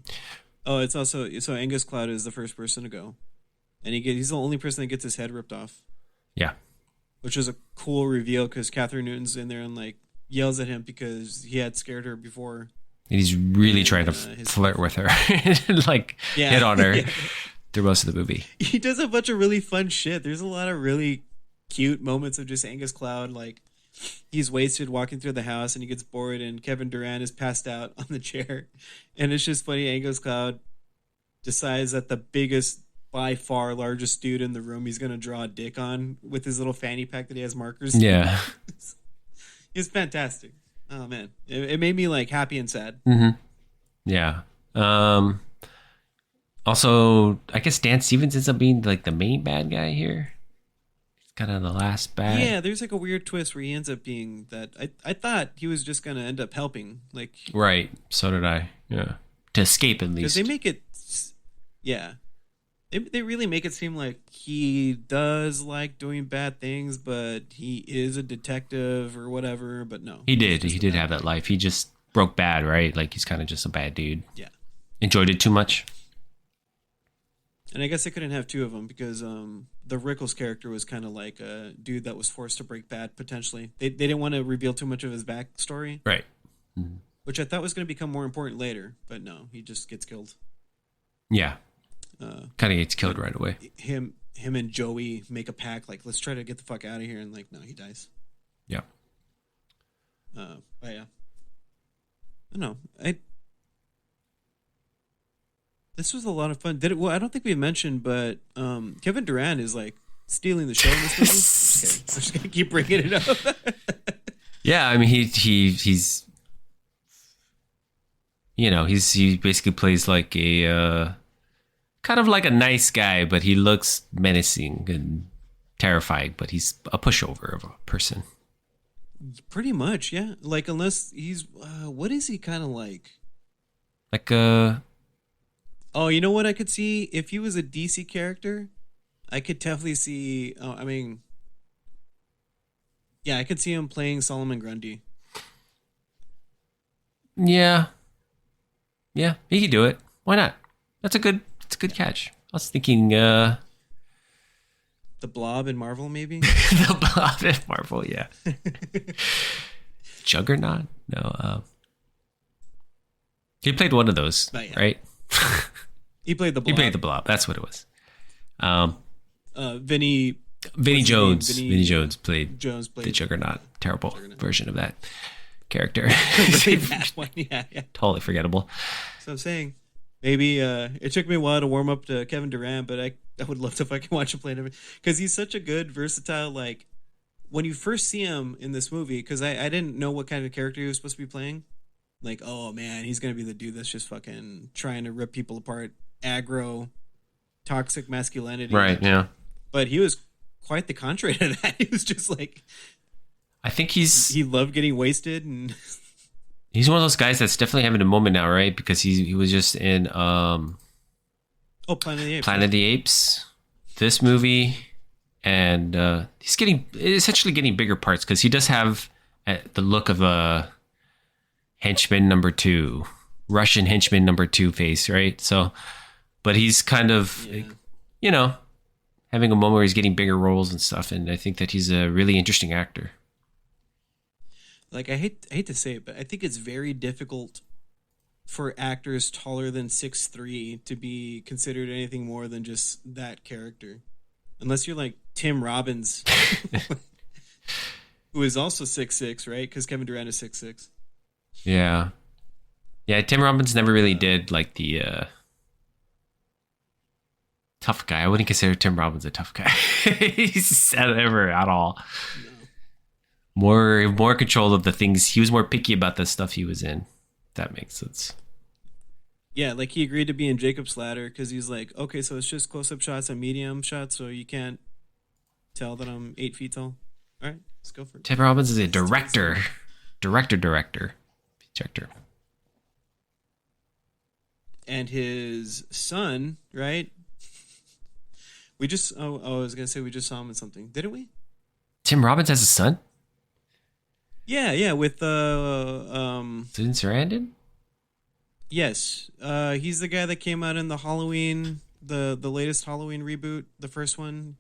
Oh, it's also, so Angus Cloud is the first person to go, and he's the only person that gets his head ripped off. Yeah. Which is a cool reveal, because Catherine Newton's in there and like yells at him because he had scared her before. And he's really trying to flirt with her, like hit on her through most of the movie. He does a bunch of really fun shit. There's a lot of really cute moments of just Angus Cloud like he's wasted walking through the house and he gets bored and Kevin Durant is passed out on the chair. And it's just funny. Angus Cloud decides that the biggest, by far largest dude in the room he's going to draw a dick on with his little fanny pack that he has markers. Yeah. It's fantastic. Oh man. It made me like happy and sad. Mm-hmm. Yeah. Also, I guess Dan Stevens ends up being like the main bad guy here. He's kind of the last bad. Yeah, there's like a weird twist where he ends up being that. I thought he was just gonna end up helping, like Right. So did I. Yeah. To escape at least. because they make it. Yeah, they really make it seem like he does like doing bad things, but he is a detective or whatever. But no, He did have that life. He just broke bad, right? Like he's kind of just a bad dude. Yeah, Enjoyed it too much. and I guess they couldn't have two of them because the Rickles character was kind of like a dude that was forced to break bad potentially. They didn't want to reveal too much of his backstory, Right. which I thought was going to become more important later. But no, he just gets killed. Yeah. Kind of gets killed right away. Him and Joey make a pact like, let's try to get the fuck out of here, and like, no, he dies. Yeah. But yeah, no, this was a lot of fun. Well, I don't think we mentioned, but Kevin Durant is like stealing the show in this movie. I'm just gonna keep bringing it up. Yeah, I mean he's he basically plays like a kind of like a nice guy, but he looks menacing and terrifying, but he's a pushover of a person. Pretty much, yeah. Like, unless he's what is he kind of like? Like Oh, you know what I could see if he was a DC character, I could definitely see. Yeah, I could see him playing Solomon Grundy. yeah, he could do it. Why not? It's a good catch. I was thinking The Blob in Marvel, maybe. the Blob in Marvel, yeah. Juggernaut? No. He played one of those, Yeah. right? He played the He Blob. played the Blob. That's what it was. Vinny Jones. Vinny Vinny Jones played Jones played the Juggernaut. Terrible version of that character. really bad one. Yeah. Totally forgettable. So I'm saying, maybe it took me a while to warm up to Kevin Durant, but I would love to fucking watch him play him because he's such a good versatile. Like when you first see him in this movie, because I didn't know what kind of character he was supposed to be playing. Like, oh man, he's gonna be the dude that's just fucking trying to rip people apart, aggro, toxic masculinity. Right, yeah. But he was quite the contrary to that. He was just like, I think he loved getting wasted and. he's one of those guys that's definitely having a moment now, right? Because he was just in Planet of the Apes. Planet of the Apes, this movie, and he's essentially getting bigger parts because he does have the look of a henchman number 2, Russian henchman number 2 face, right? So, but he's kind of, having a moment where he's getting bigger roles and stuff, and I think that he's a really interesting actor. Like I hate to say it, but I think it's very difficult for actors taller than 6'3" to be considered anything more than just that character. Unless you're like Tim Robbins, who is also 6'6", right? Because Kevin Durant is 6'6". Yeah. Tim Robbins never really did like the tough guy. I wouldn't consider Tim Robbins a tough guy. He's ever at all. No. More control of the things. He was more picky about the stuff he was in. If that makes sense. Yeah, like he agreed to be in Jacob's Ladder because he's like, okay, so it's just close-up shots and medium shots, so you can't tell that I'm 8 feet tall. All right, let's go for it. Tim Robbins is a director. Director. And his son, right? We just, I was going to say we just saw him in something. Didn't we? Tim Robbins has a son? Yeah, with Susan Sarandon? yes. He's the guy that came out in the Halloween, the latest Halloween reboot, the first one.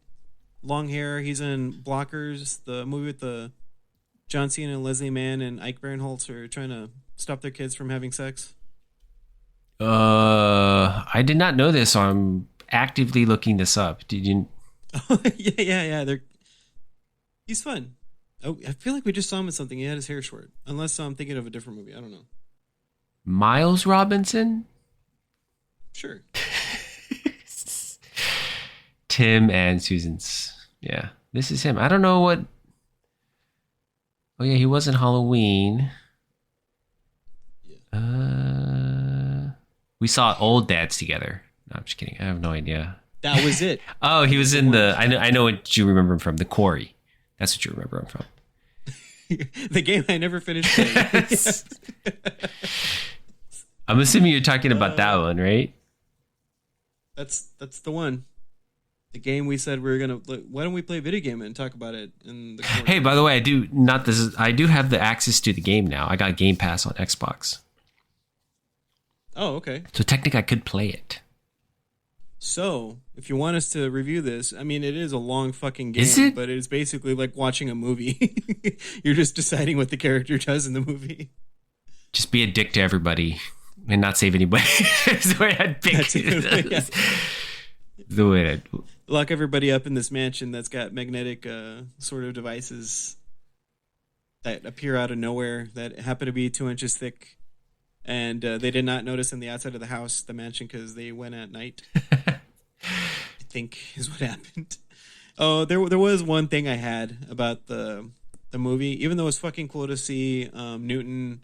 Long hair. He's in Blockers, the movie with the John Cena and Leslie Mann and Ike Barinholtz are trying to stop their kids from having sex. I did not know this, so I'm actively looking this up. Did you? Yeah. He's fun. Oh, I feel like we just saw him in something. He had his hair short. Unless I'm thinking of a different movie. I don't know. Miles Robinson? Sure. Tim and Susan's. Yeah, this is him. I don't know what. Oh yeah, he was in Halloween. We saw Old Dads together. No, I'm just kidding. I have no idea. That was it. Oh, he was in the. I know what you remember him from. The Quarry. That's what you remember him from. The game I never finished playing. I'm assuming you're talking about that one, right? That's the one. The game we said we were gonna. Why don't we play a video game and talk about it in the? Hey, by the way, I do have the access to the game now. I got Game Pass on Xbox. Oh, okay. So technically, I could play it. So, if you want us to review this, I mean, it is a long fucking game, Is it? but it's basically like watching a movie. You're just deciding what the character does in the movie. Just be a dick to everybody and not save anybody. That's the way I'd pick That's it. Yeah. The way I'd... Lock everybody up in this mansion that's got magnetic sort of devices that appear out of nowhere that happen to be 2 inches thick. And they did not notice in the outside of the house, the mansion, because they went at night. I think is what happened. Oh, there was one thing I had about the movie, even though it was fucking cool to see Newton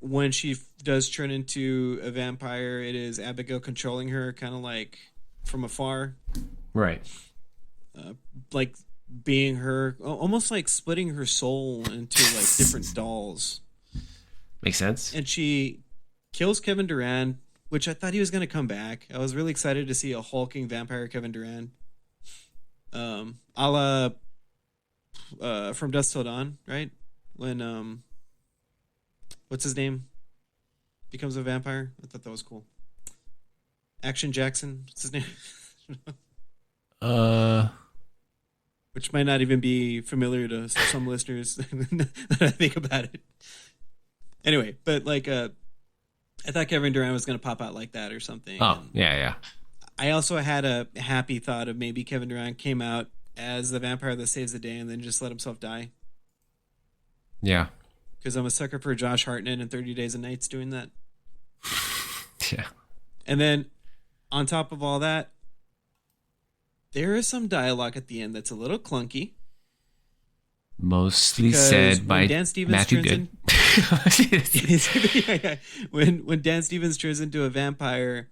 when she does turn into a vampire. It is Abigail controlling her, kind of like from afar, Right. like being her, almost like splitting her soul into like different dolls. Makes sense. And she kills Kevin Durant, which I thought he was going to come back. I was really excited to see a hulking vampire Kevin Durant. A la From Dusk Till Dawn, right? When, what's his name? Becomes a vampire. I thought that was cool. Action Jackson. What's his name? Which might not even be familiar to some listeners that I think about it. Anyway, but like, I thought Kevin Durant was going to pop out like that or something. Oh, yeah. I also had a happy thought of maybe Kevin Durant came out as the vampire that saves the day and then just let himself die. Yeah. Because I'm a sucker for Josh Hartnett and 30 Days and Nights doing that. Yeah. And then on top of all that, there is some dialogue at the end that's a little clunky. Mostly Because said by when Dan Stevens Matthew turns Good. when Dan Stevens turns into a vampire,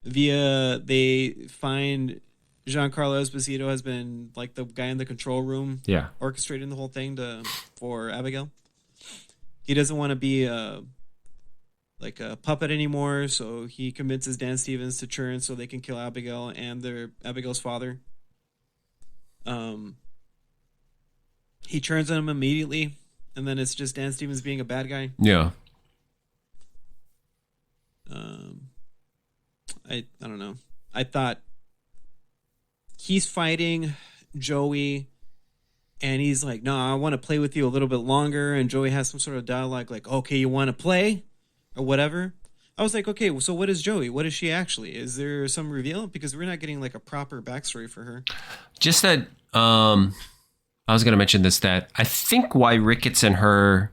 they find Giancarlo Esposito has been like the guy in the control room, Yeah. orchestrating the whole thing for Abigail. He doesn't want to be like a puppet anymore, so he convinces Dan Stevens to turn so they can kill Abigail and Abigail's father. He turns on him immediately, and then it's just Dan Stevens being a bad guy. Yeah. I don't know. I thought he's fighting Joey, and he's like, "No, I want to play with you a little bit longer." And Joey has some sort of dialogue like, "Okay, you want to play?" or whatever. I was like, "Okay, so what is Joey? What is she actually? Is there some reveal? Because we're not getting like a proper backstory for her." Just that, I was going to mention this, that I think why Ricketts and her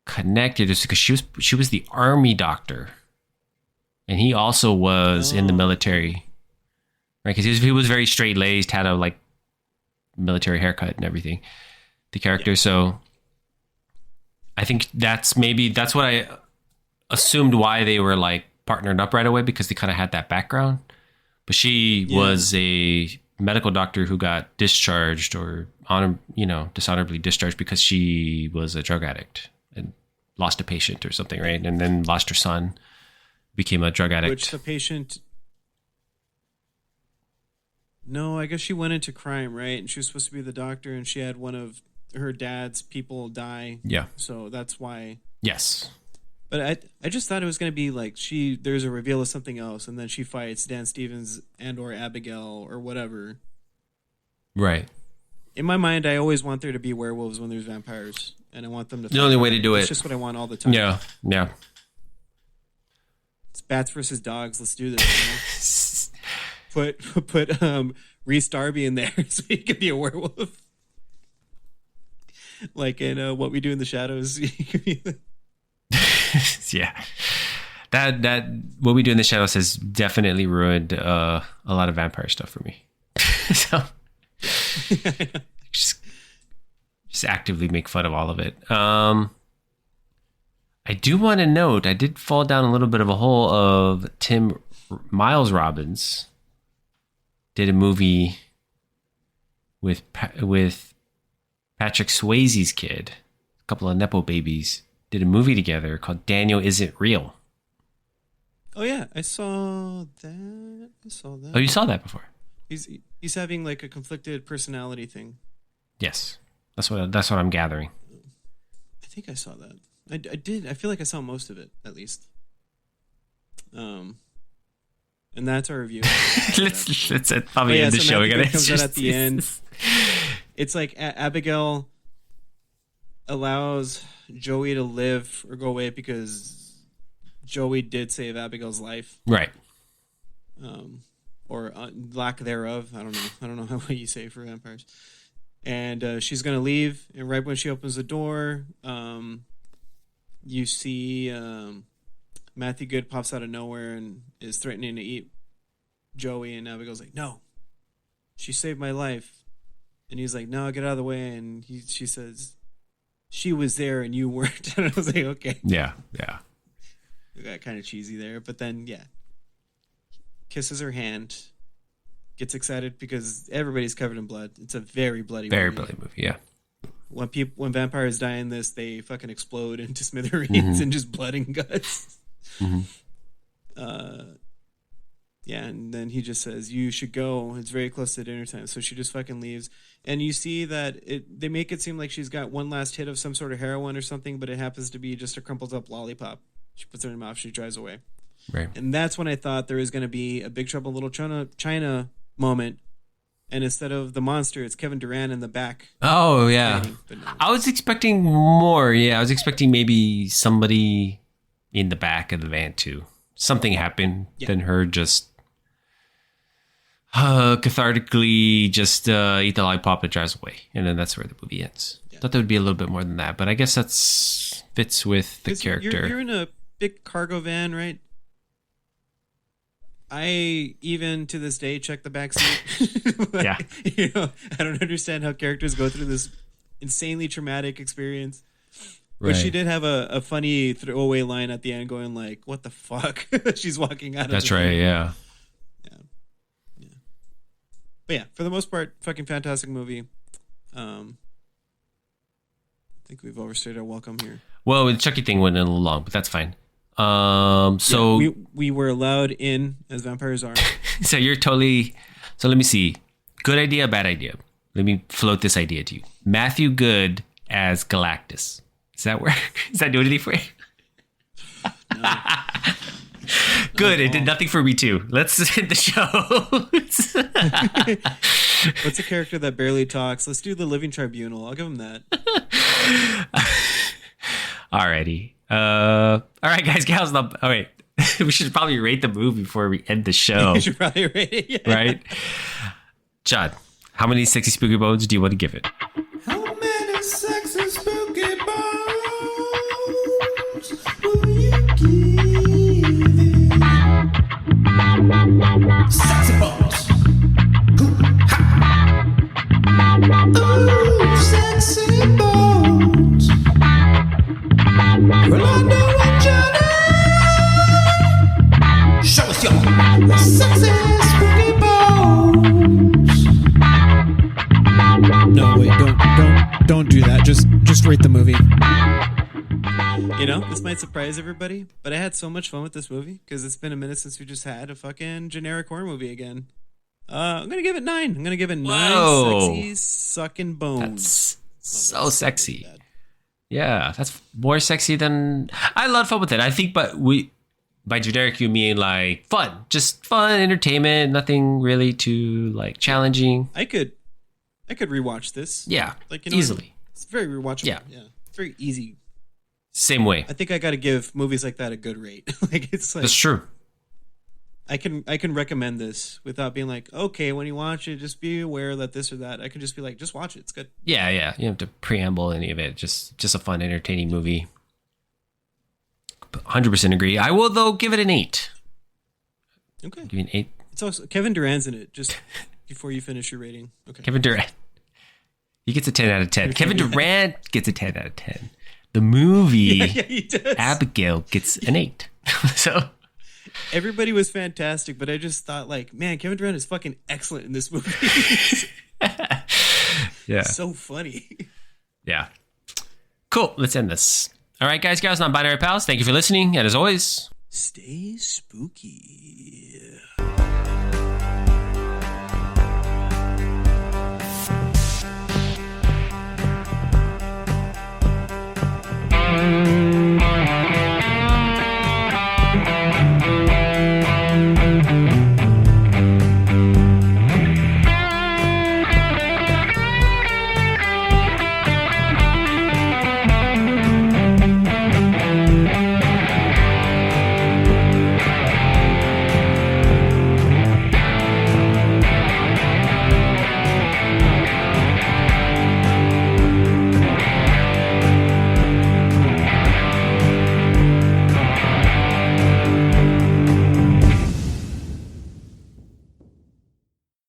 connected is because she was the army doctor. And he also was in the military, right? Because he was very straight laced, had a like military haircut and everything. The character, yeah. So I think that's what I assumed why they were like partnered up right away, because they kind of had that background. But she was a medical doctor who got discharged or dishonorably discharged because she was a drug addict and lost a patient or something, right? And then lost her son. Became a drug addict. Which the patient... No, I guess she went into crime, right? And she was supposed to be the doctor, and she had one of her dad's people die. Yeah. So that's why... Yes. But I just thought it was going to be like there's a reveal of something else, and then she fights Dan Stevens and or Abigail or whatever. Right. In my mind, I always want there to be werewolves when there's vampires, and I want them to... The only way to do it. It's just what I want all the time. Yeah. It's bats versus dogs. Let's do this. put Reese Darby in there so he could be a werewolf. Like in What We Do in the Shadows. Yeah. That What We Do in the Shadows has definitely ruined a lot of vampire stuff for me. So just actively make fun of all of it. I do want to note, I did fall down a little bit of a hole of Miles Robbins did a movie with Patrick Swayze's kid, a couple of Nepo babies, did a movie together called Daniel Isn't Real. Oh yeah, I saw that. Oh, you saw that before? He's having like a conflicted personality thing. Yes, that's what I'm gathering. I think I saw that. I did. I feel like I saw most of it, at least. And that's our review. let's probably end the show Matthew again. Good comes out at the end. It's like Abigail allows Joey to live or go away because Joey did save Abigail's life, right? Or lack thereof. I don't know how you say it for vampires. And she's gonna leave, and right when she opens the door, you see Matthew Good pops out of nowhere and is threatening to eat Joey, and Abigail's like, "No, she saved my life," and he's like, "No, get out of the way," and she says, "She was there and you weren't," and I was like, "Okay, yeah." We got kind of cheesy there, but then kisses her hand, gets excited because everybody's covered in blood. It's a very bloody movie. Yeah. When vampires die in this, they fucking explode into smithereens and just blood and guts. And then he just says, "You should go. It's very close to dinner time." So she just fucking leaves, and you see that they make it seem like she's got one last hit of some sort of heroin or something, but it happens to be just a crumpled up lollipop. She puts it in her mouth. She drives away. Right. And that's when I thought there was going to be a Big Trouble in Little China moment. And instead of the monster, it's Kevin Durant in the back. Oh, yeah. Fighting, but no. I was expecting more. Yeah, I was expecting maybe somebody in the back of the van, too. Something happened. Yeah. Then her just cathartically just eat the lollipop and drives away. And then that's where the movie ends. Yeah. Thought there would be a little bit more than that. But I guess that's fits with the character. You're in a big cargo van, right? I even to this day check the back seat. Yeah. I don't understand how characters go through this insanely traumatic experience. But Right. she did have a funny throwaway line at the end going like, "What the fuck?" She's walking out of That's the right, thing. yeah. But yeah, for the most part, fucking fantastic movie. I think we've overstayed our welcome here. Well, the Chucky thing went a little long, but that's fine. So we were allowed in as vampires are. so you're totally. So let me see. Good idea, bad idea. Let me float this idea to you. Matthew Good as Galactus. Does that work? Does that do anything for you? No. Good. It did nothing for me too. Let's hit the show. What's a character that barely talks? Let's do the Living Tribunal. I'll give him that. Alrighty. All right, guys, gals. Oh wait, we should probably rate the movie before we end the show, We should probably rate it. Yeah. right? John, how many sexy spooky bones do you want to give it? How many sexy spooky bones will you give it? Sexy bones. Ooh, ha. Ooh, sexy bones. Rolando and Johnny. Show us your sexy spooky bones. No, wait, don't do that. Just rate the movie. This might surprise everybody, but I had so much fun with this movie because it's been a minute since we just had a fucking generic horror movie again. I'm gonna give it 9. I'm gonna give it 9 Whoa. sexy sucking bones. That's so sexy. Yeah, that's more sexy than I had a lot of fun with it. I think, but by generic you mean like fun, just fun entertainment, nothing really too like challenging. I could rewatch this. Yeah, Like easily. It's very rewatchable. Yeah. It's very easy. Same way. I think I got to give movies like that a good rate. Like it's like That's true. I can recommend this without being like, okay, when you watch it, just be aware that this or that. I can just be like, just watch it. It's good. Yeah. You don't have to preamble any of it. Just a fun, entertaining movie. 100% agree. I will, though, give it an 8. Okay. Give you an 8. It's also Kevin Durant's in it. Just before you finish your rating. Okay. Kevin Durant. He gets a 10 out of 10. Kevin Durant gets a 10 out of 10. The movie he does. Abigail gets an 8. So everybody was fantastic, but I just thought like, man, Kevin Durant is fucking excellent in this movie. yeah. So funny. Yeah. Cool. Let's end this. All right, guys, gals, non-binary pals. Thank you for listening. And as always, stay spooky. Mm-hmm.